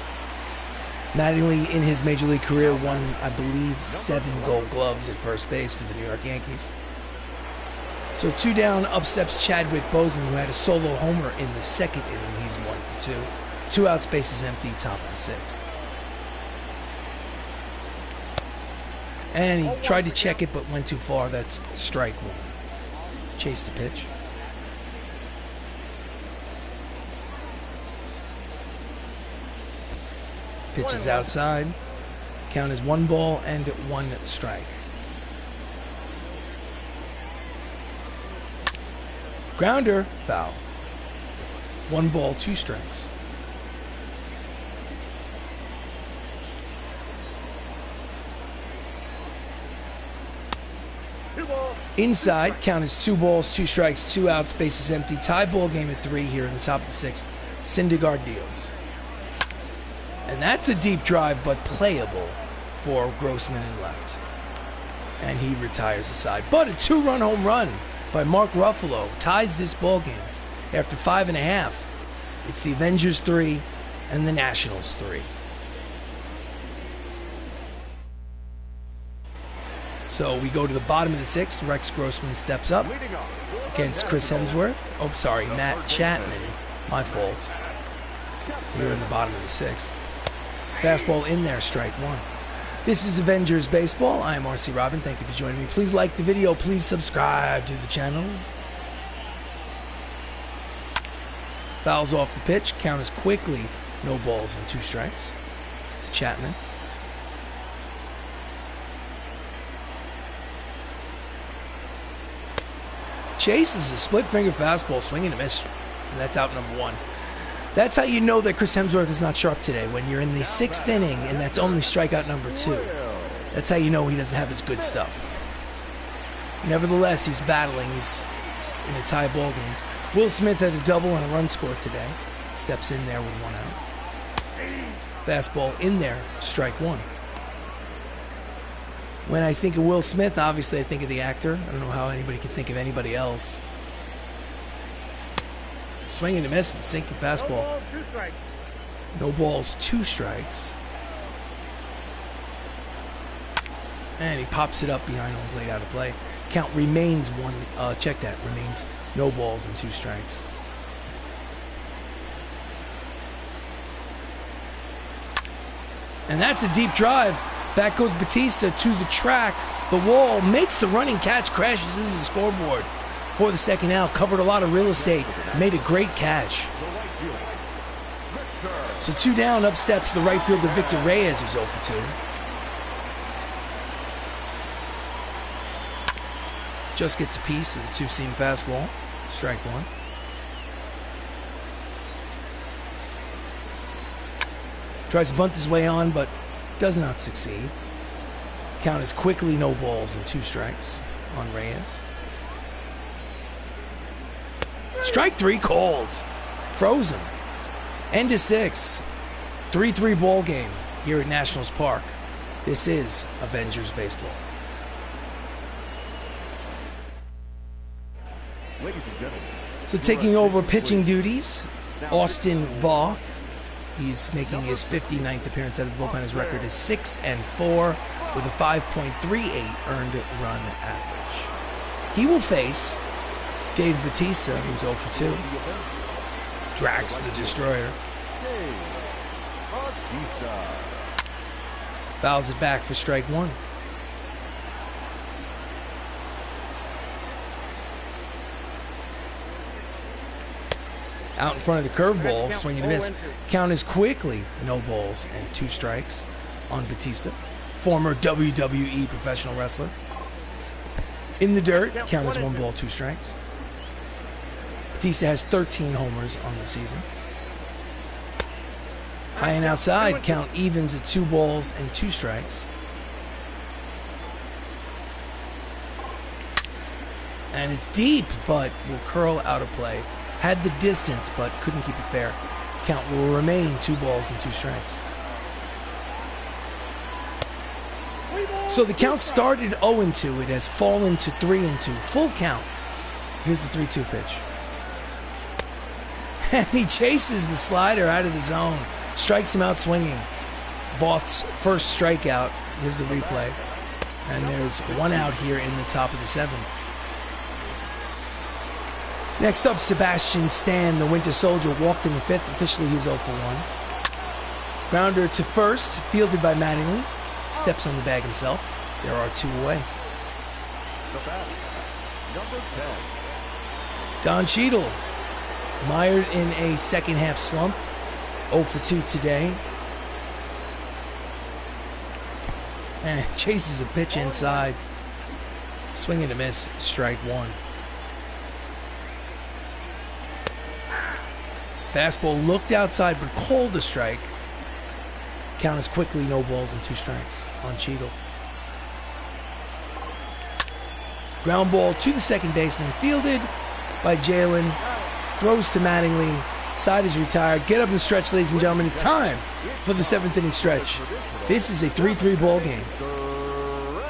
Mattingly, in his Major League career, won, I believe, 7 Gold Gloves at first base for the New York Yankees. So 2 down, up steps Chadwick Boseman, who had a solo homer in the second inning. He's 1 for 2. 2 outs, bases empty, top of the 6th. And he tried to check it, but went too far. That's strike 1. Chase the pitch. Pitch is outside. Count is 1 ball and 1 strike. Grounder, foul. 1 ball, 2 strikes. Inside, count is 2 balls, 2 strikes, 2 outs, bases empty. Tie ball game at 3 here in the top of the 6th. Syndergaard deals. And that's a deep drive, but playable for Grossman in left. And he retires the side. But a 2-run home run by Mark Ruffalo ties this ball game. After 5.5, it's the Avengers 3 and the Nationals 3. So we go to the bottom of the 6th. Rex Grossman steps up against Chris Hemsworth. Oh, sorry, Matt Chapman. My fault. Here in the bottom of the 6th. Fastball in there, strike 1. This is Avengers Baseball. I am RC Robbin. Thank you for joining me. Please like the video. Please subscribe to the channel. Fouls off the pitch. Count is quickly no balls and 2 strikes to Chapman. Chases a split finger fastball, swing and a miss, and that's out number 1. That's how you know that Chris Hemsworth is not sharp today, when you're in the 6th inning and that's only strikeout number 2. That's how you know he doesn't have his good stuff. Nevertheless, he's battling. He's in a tie ball game. Will Smith had a double and a run score today. Steps in there with 1 out. Fastball in there, strike 1. When I think of Will Smith, obviously I think of the actor. I don't know how anybody can think of anybody else. Swing and a miss, and sinking fastball. No balls, 2 strikes. And he pops it up behind home plate, out of play. Count remains 1. Check that. Remains no balls and 2 strikes. And that's a deep drive. Back goes Batista to the track. The wall makes the running catch, crashes into the scoreboard for the second out. Covered a lot of real estate. Made a great catch. So 2 down, up steps the right fielder Victor Reyes, who's 0 for 2. Just gets a piece of the 2-seam fastball. Strike 1. Tries to bunt his way on, but does not succeed. Count is quickly no balls and 2 strikes on Reyes. Strike 3 called. Frozen. End of 6. 3-3 ball game here at Nationals Park. This is Avengers Baseball. Ladies and gentlemen. So taking over pitching duties, Austin Voth. He's making his 59th appearance out of the bullpen. His record is 6-4 with a 5.38 earned run average. He will face Dave Batista, who's 0 for 2. Drags the destroyer. Fouls it back for strike 1. Out in front of the curveball, swinging a miss. Count is quickly no balls and 2 strikes on Batista, former WWE professional wrestler. In the dirt, count is 1 ball, 2 strikes. Batista has 13 homers on the season. High and outside, count evens at 2 balls and 2 strikes. And it's deep, but will curl out of play. Had the distance, but couldn't keep it fair. Count will remain 2 balls and 2 strikes. So the count started 0-2. It has fallen to 3-2. Full count. Here's the 3-2 pitch. And he chases the slider out of the zone. Strikes him out swinging. Voth's first strikeout. Here's the replay. And there's one out here in the top of the 7th. Next up, Sebastian Stan, the Winter Soldier, walked in the 5th. Officially, he's 0 for 1. Grounder to first, fielded by Mattingly. Steps on the bag himself. There are 2 away. The batter, number 10. Don Cheadle, mired in a second half slump. 0 for 2 today. And chases a pitch inside. Swing and a miss, strike 1. Fastball looked outside but called a strike. Count is quickly no balls and 2 strikes on Cheadle. Ground ball to the second baseman, fielded by Jalen. Throws to Mattingly. Side is retired. Get up and stretch, ladies and gentlemen. It's time for the 7th inning stretch. This is a 3-3 ball game.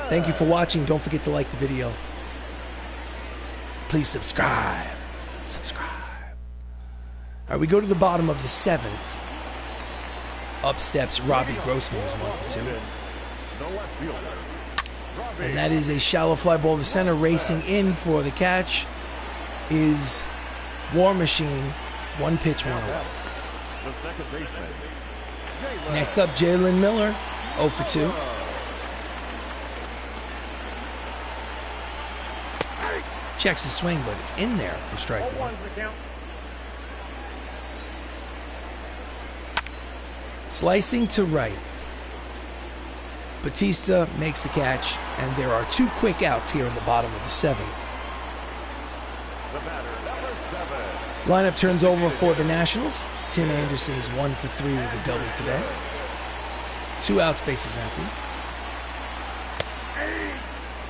Thank you for watching. Don't forget to like the video. Please subscribe. Subscribe. All right, we go to the bottom of the 7th. Up steps Robbie Grossman, who's 1 for 2. And that is a shallow fly ball to center. Racing in for the catch is War Machine. 1 pitch, 1 away. Next up, Jalen Miller, 0 for 2. Checks the swing, but it's in there for strike 1. Slicing to right. Batista makes the catch, and there are 2 quick outs here in the bottom of the 7th. Lineup turns over for the Nationals. Tim Anderson is 1 for 3 with a double today. 2 outs, bases empty.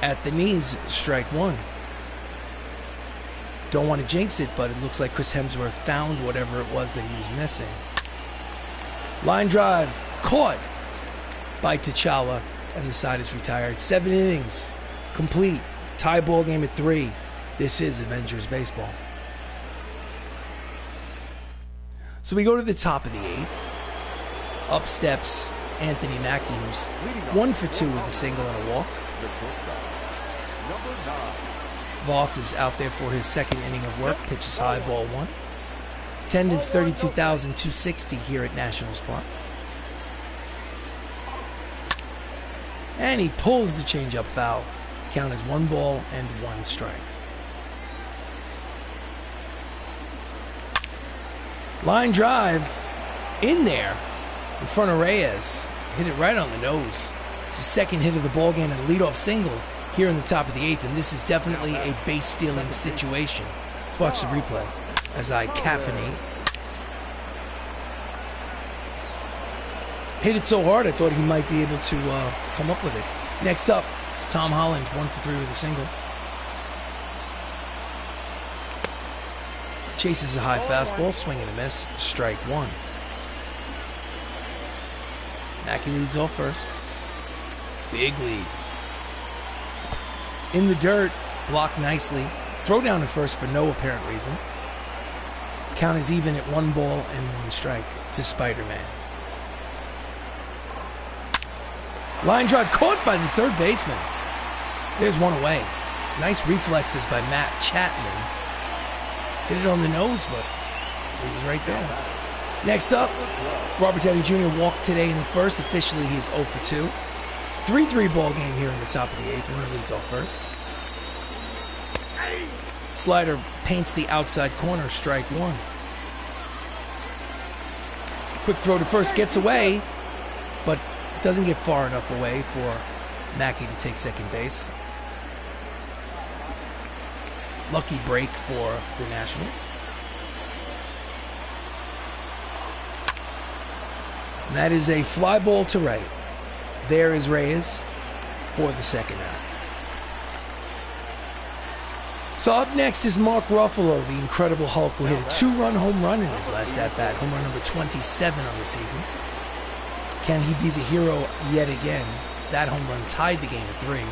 At the knees, strike 1. Don't want to jinx it, but it looks like Chris Hemsworth found whatever it was that he was missing. Line drive, caught by T'Challa, and the side is retired. 7 innings, complete. Tie ball game at 3. This is Avengers baseball. So we go to the top of the 8th. Up steps Anthony Mackie, who's 1 for 2 with a single and a walk. Voth is out there for his 2nd inning of work. Pitches high, ball 1. Attendance 32,260 here at Nationals Park. And he pulls the changeup foul. Count is 1 ball and 1 strike. Line drive in there in front of Reyes. Hit it right on the nose. It's the 2nd hit of the ball game and a leadoff single here in the top of the 8th, and this is definitely a base stealing situation. Let's watch the replay as I caffeinate. Hit it so hard I thought he might be able to come up with it. Next up, Tom Holland, 1 for 3 with a single. Chases a high fastball, swing and a miss, strike 1. Mackie leads off first. Big lead. In the dirt, blocked nicely. Throw down to first for no apparent reason. Count is even at 1 ball and 1 strike to Spider-Man. Line drive caught by the 3rd baseman. There's 1 away. Nice reflexes by Matt Chapman. Hit it on the nose, but he was right there. Next up, Robert Downey Jr. walked today in the 1st. Officially, he is 0 for 2. 3-3 ball game here in the top of the 8th. Runner leads off first. Slider paints the outside corner, strike 1. Quick throw to first, gets away, but doesn't get far enough away for Mackie to take 2nd base. Lucky break for the Nationals. And that is a fly ball to right. There is Reyes for the 2nd out. So up next is Mark Ruffalo, the Incredible Hulk, who hit a 2-run home run in his last at-bat, home run number 27 on the season. Can he be the hero yet again? That home run tied the game at 3.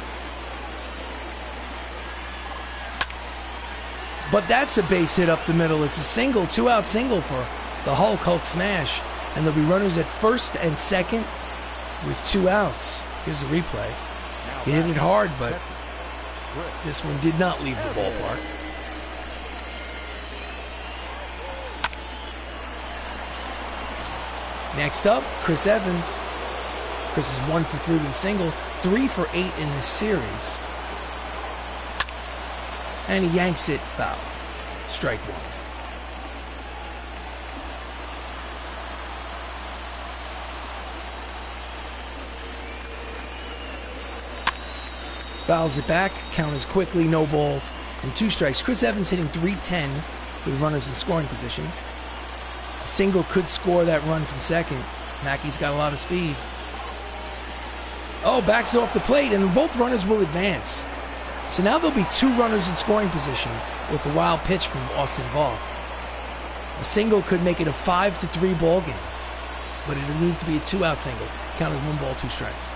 But that's a base hit up the middle. It's a single, 2-out single for the Hulk smash. And there'll be runners at first and second with 2 outs. Here's the replay. He hit it hard, but this one did not leave the ballpark. Next up, Chris Evans. Chris is 1 for 3 with a single, 3 for 8 in this series. And he yanks it foul. Strike 1. Fouls it back. Count is quickly, no balls, and 2 strikes. Chris Evans hitting .310 with runners in scoring position. A single could score that run from second. Mackey's got a lot of speed. Oh, backs off the plate, and both runners will advance. So now there'll be 2 runners in scoring position with the wild pitch from Austin Voth. A single could make it a 5-3 ball game, but it'll need to be a 2-out single. Count as 1 ball, 2 strikes.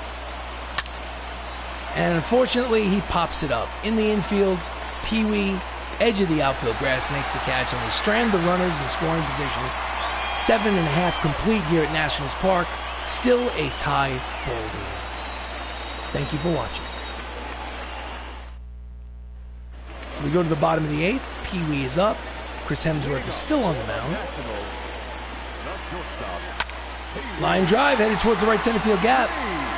And unfortunately, he pops it up. In the infield, Pee Wee, edge of the outfield grass, makes the catch, and they strand the runners in scoring position. 7.5 complete here at Nationals Park. Still a tie ball game. Thank you for watching. So we go to the bottom of the 8th. Pee Wee is up. Chris Hemsworth is still on the mound. Line drive headed towards the right center field gap,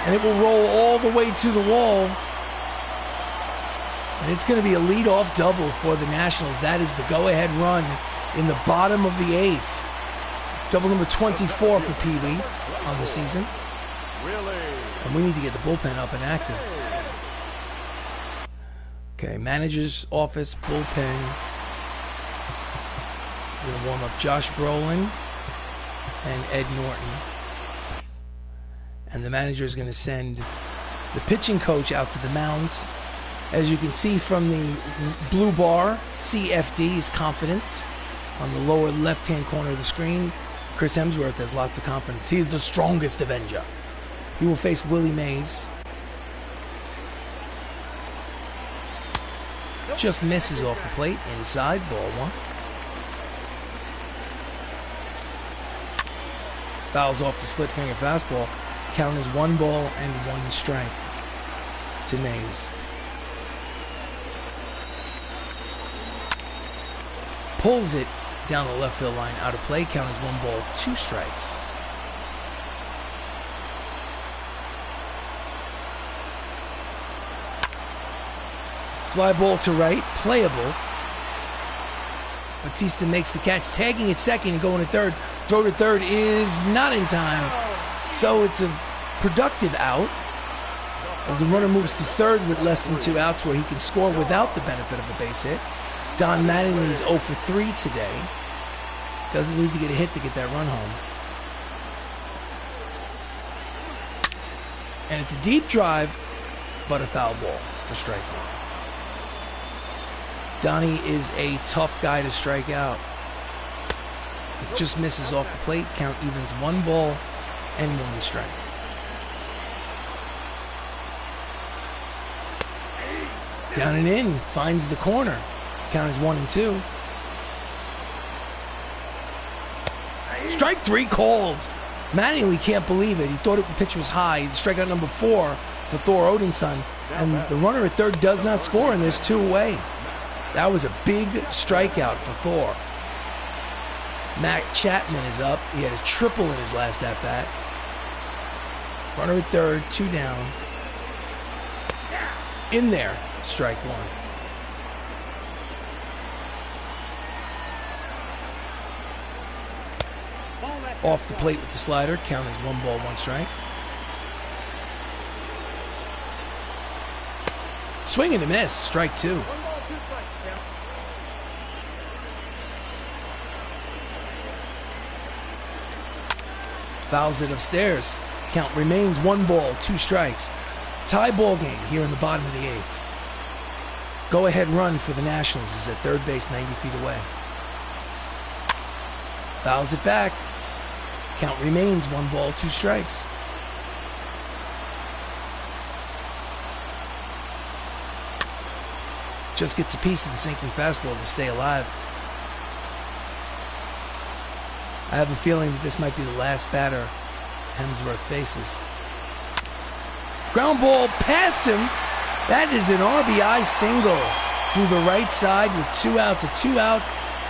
and it will roll all the way to the wall. And it's going to be a leadoff double for the Nationals. That is the go-ahead run in the bottom of the 8th. Double number 24 for Pee Wee on the season. And we need to get the bullpen up and active. Okay, manager's office, bullpen. We're going to warm up Josh Brolin and Ed Norton. And the manager is going to send the pitching coach out to the mound. As you can see from the blue bar, CFD is confidence. On the lower left-hand corner of the screen, Chris Hemsworth has lots of confidence. He is the strongest Avenger. He will face Willie Mays. Just misses off the plate, inside, ball 1. Fouls off the split finger fastball. Count is 1 ball and 1 strike to Mays. Pulls it down the left field line, out of play. Count is 1 ball, 2 strikes. Fly ball to right, playable. Batista makes the catch, tagging at second and going to third. Throw to third is not in time. So it's a productive out as the runner moves to third with less than 2 outs, where he can score without the benefit of a base hit. Don Mattingly's 0 for 3 today. Doesn't need to get a hit to get that run home. And it's a deep drive, but a foul ball for strike 1. Donnie is a tough guy to strike out. It just misses off the plate. Count evens 1 ball and 1 strike. Down and in, finds the corner. Count is 1 and 2. Strike 3 called. Mattingly can't believe it. He thought the pitch was high. Strikeout number 4 for Thor Odinson. And the runner at third does not score, and there's 2 away. That was a big strikeout for Thor. Matt Chapman is up. He had a triple in his last at-bat. Runner at third, 2 down. In there, strike 1. Off the plate with the slider. Count is 1 ball, 1 strike. Swing and a miss. Strike 2. Fouls it upstairs. Count remains 1 ball, 2 strikes. Tie ball game here in the bottom of the 8th. Go ahead run for the Nationals is at third base, 90 feet away. Fouls it back. Count remains 1 ball, 2 strikes. Just gets a piece of the sinking fastball to stay alive. I have a feeling that this might be the last batter Hemsworth faces. Ground ball past him. That is an RBI single through the right side with 2 outs. A 2-out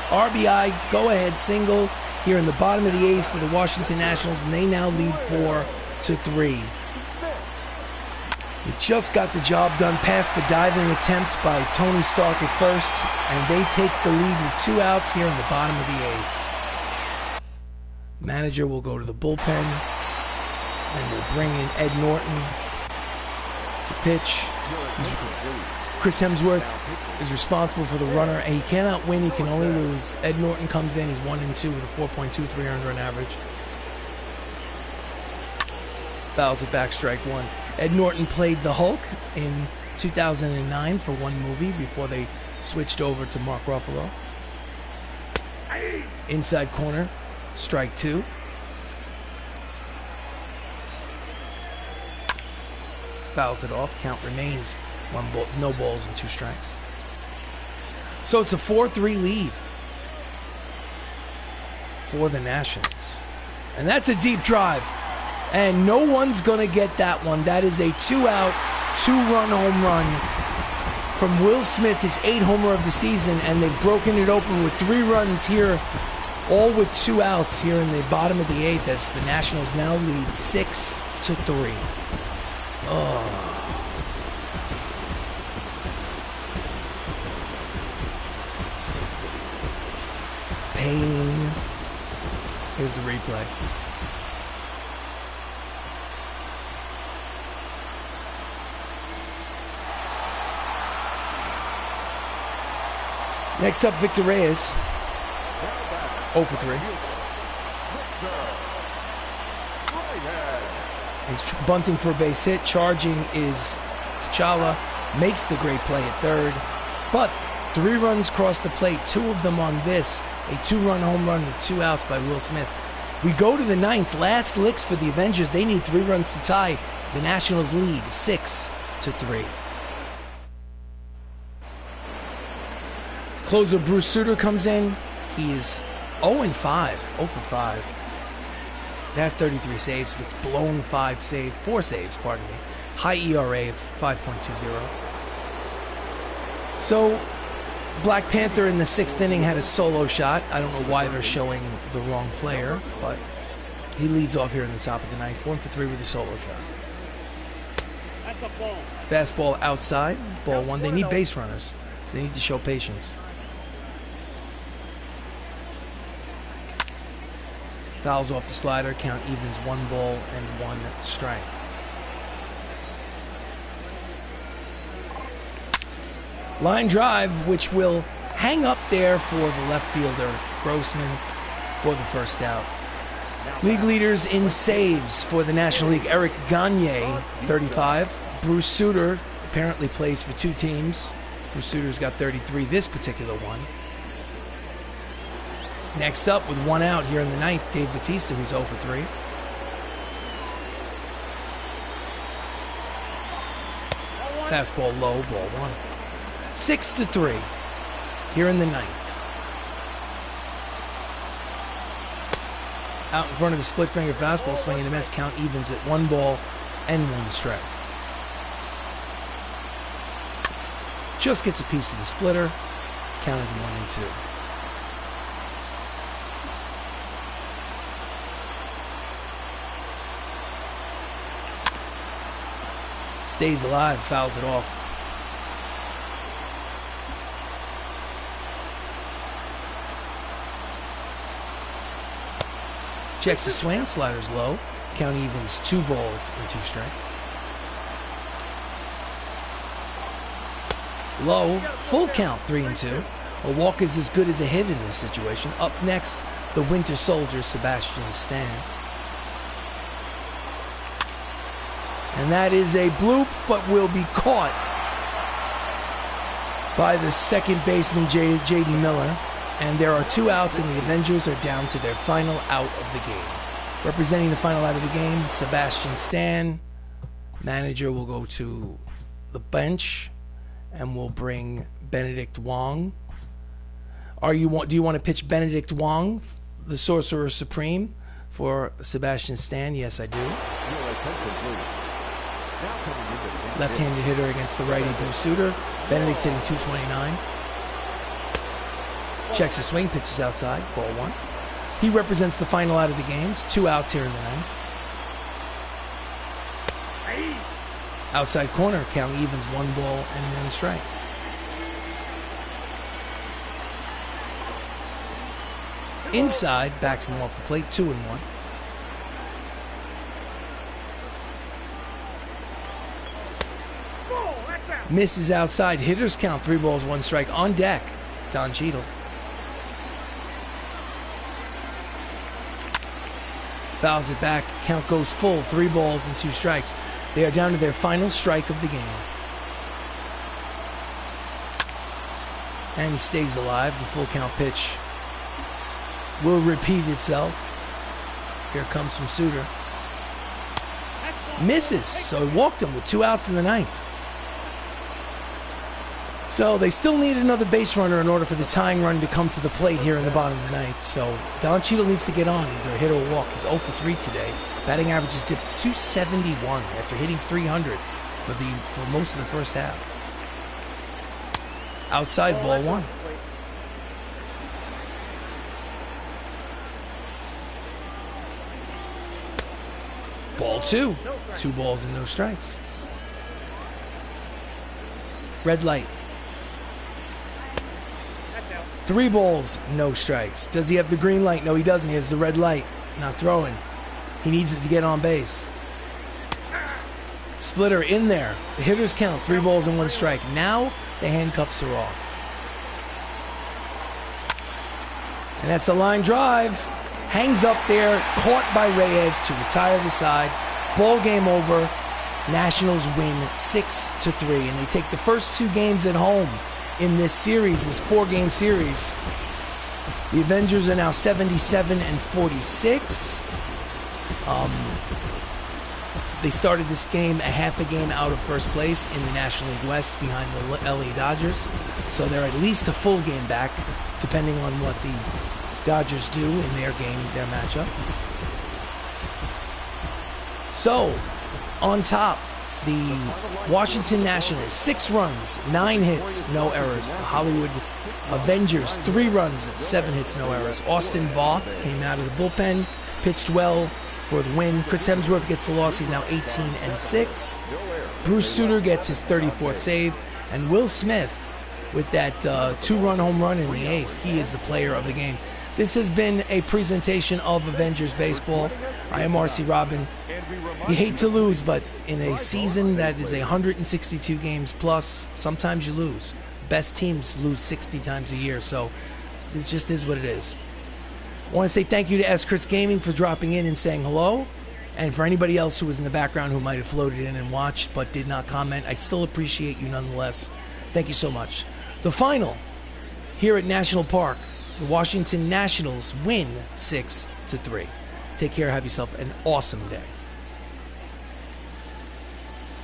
RBI go-ahead single here in the bottom of the 8th for the Washington Nationals, and they now lead 4-3. He just got the job done past the diving attempt by Tony Stark at first, and they take the lead with 2 outs here in the bottom of the 8th. Manager will go to the bullpen, and will bring in Ed Norton to pitch. Chris Hemsworth is responsible for the runner, and he cannot win, he can only lose. Ed Norton comes in, he's 1-2 with a 4.23 earned run average. Fouls it back, strike one. Ed Norton played the Hulk in 2009 for one movie before they switched over to Mark Ruffalo. Inside corner, strike two. Fouls it off. Count remains 1 ball, no balls and 2 strikes. So it's a 4-3 lead for the Nationals. And that's a deep drive. And no one's going to get that one. That is a 2-out, 2-run home run from Will Smith, his 8th homer of the season. And they've broken it open with 3 runs here, all with 2 outs here in the bottom of the 8th, as the Nationals now lead 6-3. Oh. Pain. Here's the replay. Next up, Victor Reyes. 0 for 3. He's bunting for a base hit. Charging is T'Challa. Makes the great play at third. But 3 runs cross the plate. 2 of them on this. A 2-run home run with 2 outs by Will Smith. We go to the 9th. Last licks for the Avengers. They need 3 runs to tie. The Nationals lead 6-3. Closer Bruce Sutter comes in. He is 0 for 5. He has 33 saves, with blown 4 saves, pardon me. High ERA of 5.20. So, Black Panther in the 6th inning had a solo shot. I don't know why they're showing the wrong player, but he leads off here in the top of the 9th. 1 for 3 with a solo shot. That's a ball. Fastball outside, ball 1. They need base runners, so they need to show patience. Fouls off the slider, count evens, 1 ball and 1 strike. Line drive, which will hang up there for the left fielder, Grossman, for the first out. League leaders in saves for the National League, Eric Gagne, 35. Bruce Sutter apparently plays for 2 teams. Bruce Sutter's got 33 this particular one. Next up, with 1 out here in the 9th, Dave Bautista, who's 0 for 3. Fastball low, ball 1. 6-3 here in the 9th. Out in front of the split finger fastball, swinging a miss. Count evens at 1 ball and 1 strike. Just gets a piece of the splitter. Count is 1-2. Stays alive, fouls it off. Checks the swing, slider's low. Count evens, 2 balls and 2 strikes. Low, full count, 3-2. A walk is as good as a hit in this situation. Up next, the Winter Soldier, Sebastian Stan. And that is a bloop, but will be caught by the second baseman, Jaden Miller. And there are 2 outs, and the Avengers are down to their final out of the game. Representing the final out of the game, Sebastian Stan. Manager will go to the bench, And we'll bring Benedict Wong. Do you want to pitch Benedict Wong, the Sorcerer Supreme, for Sebastian Stan? Yes, I do. Left-handed hitter against the righty Bruce Sutter. Benedict's hitting 229. Checks his swing, pitches outside, ball 1. He represents the final out of the games. 2 outs here in the 9th. Outside corner, count evens, 1 ball and 1 strike. Inside, backs him off the plate, 2-1. Misses outside, hitters count, 3 balls, 1 strike. On deck, Don Cheadle. Fouls it back, count goes full, 3 balls and 2 strikes. They are down to their final strike of the game. And he stays alive. The full count pitch will repeat itself. Here it comes from Sutter. Misses, so he walked him with 2 outs in the 9th. So they still need another base runner in order for the tying run to come to the plate here in the bottom of the 9th. So Don Cheadle needs to get on, either a hit or a walk. He's 0 for 3 today. Batting average has dipped to 271 after hitting 300 for most of the first half. Outside, ball 1. Ball 2. 2 balls and no strikes. Red light. 3 balls, no strikes. Does he have the green light? No, he doesn't. He has the red light. Not throwing. He needs it to get on base. Splitter in there. The hitters count, 3 balls and 1 strike. Now the handcuffs are off. And that's a line drive. Hangs up there, caught by Reyes to retire the side. Ball game over. Nationals win 6-3, and they take the first 2 games at home in this series, this 4-game series. The Avengers are now 77 and 46. They started this game a half a game out of first place in the National League West behind the LA Dodgers. So they're at least a full game back, depending on what the Dodgers do in their game, their matchup. So, on top, the Washington Nationals, 6 runs, 9 hits, no errors. The Hollywood Avengers, 3 runs, 7 hits, no errors. Austin Voth came out of the bullpen, pitched well for the win. Chris Hemsworth gets the loss. He's now 18 and 6. Bruce Sutter gets his 34th save. And Will Smith with that 2-run home run in the 8th. He is the player of the game. This has been a presentation of Avengers Baseball. I am RC Robbin. You hate to lose, but in a season that is 162 games plus, sometimes you lose. Best teams lose 60 times a year, so it just is what it is. I want to say thank you to S. Chris Gaming for dropping in and saying hello. And for anybody else who was in the background who might have floated in and watched but did not comment, I still appreciate you nonetheless. Thank you so much. The final here at National Park. The Washington Nationals win 6-3. Take care. Have yourself an awesome day.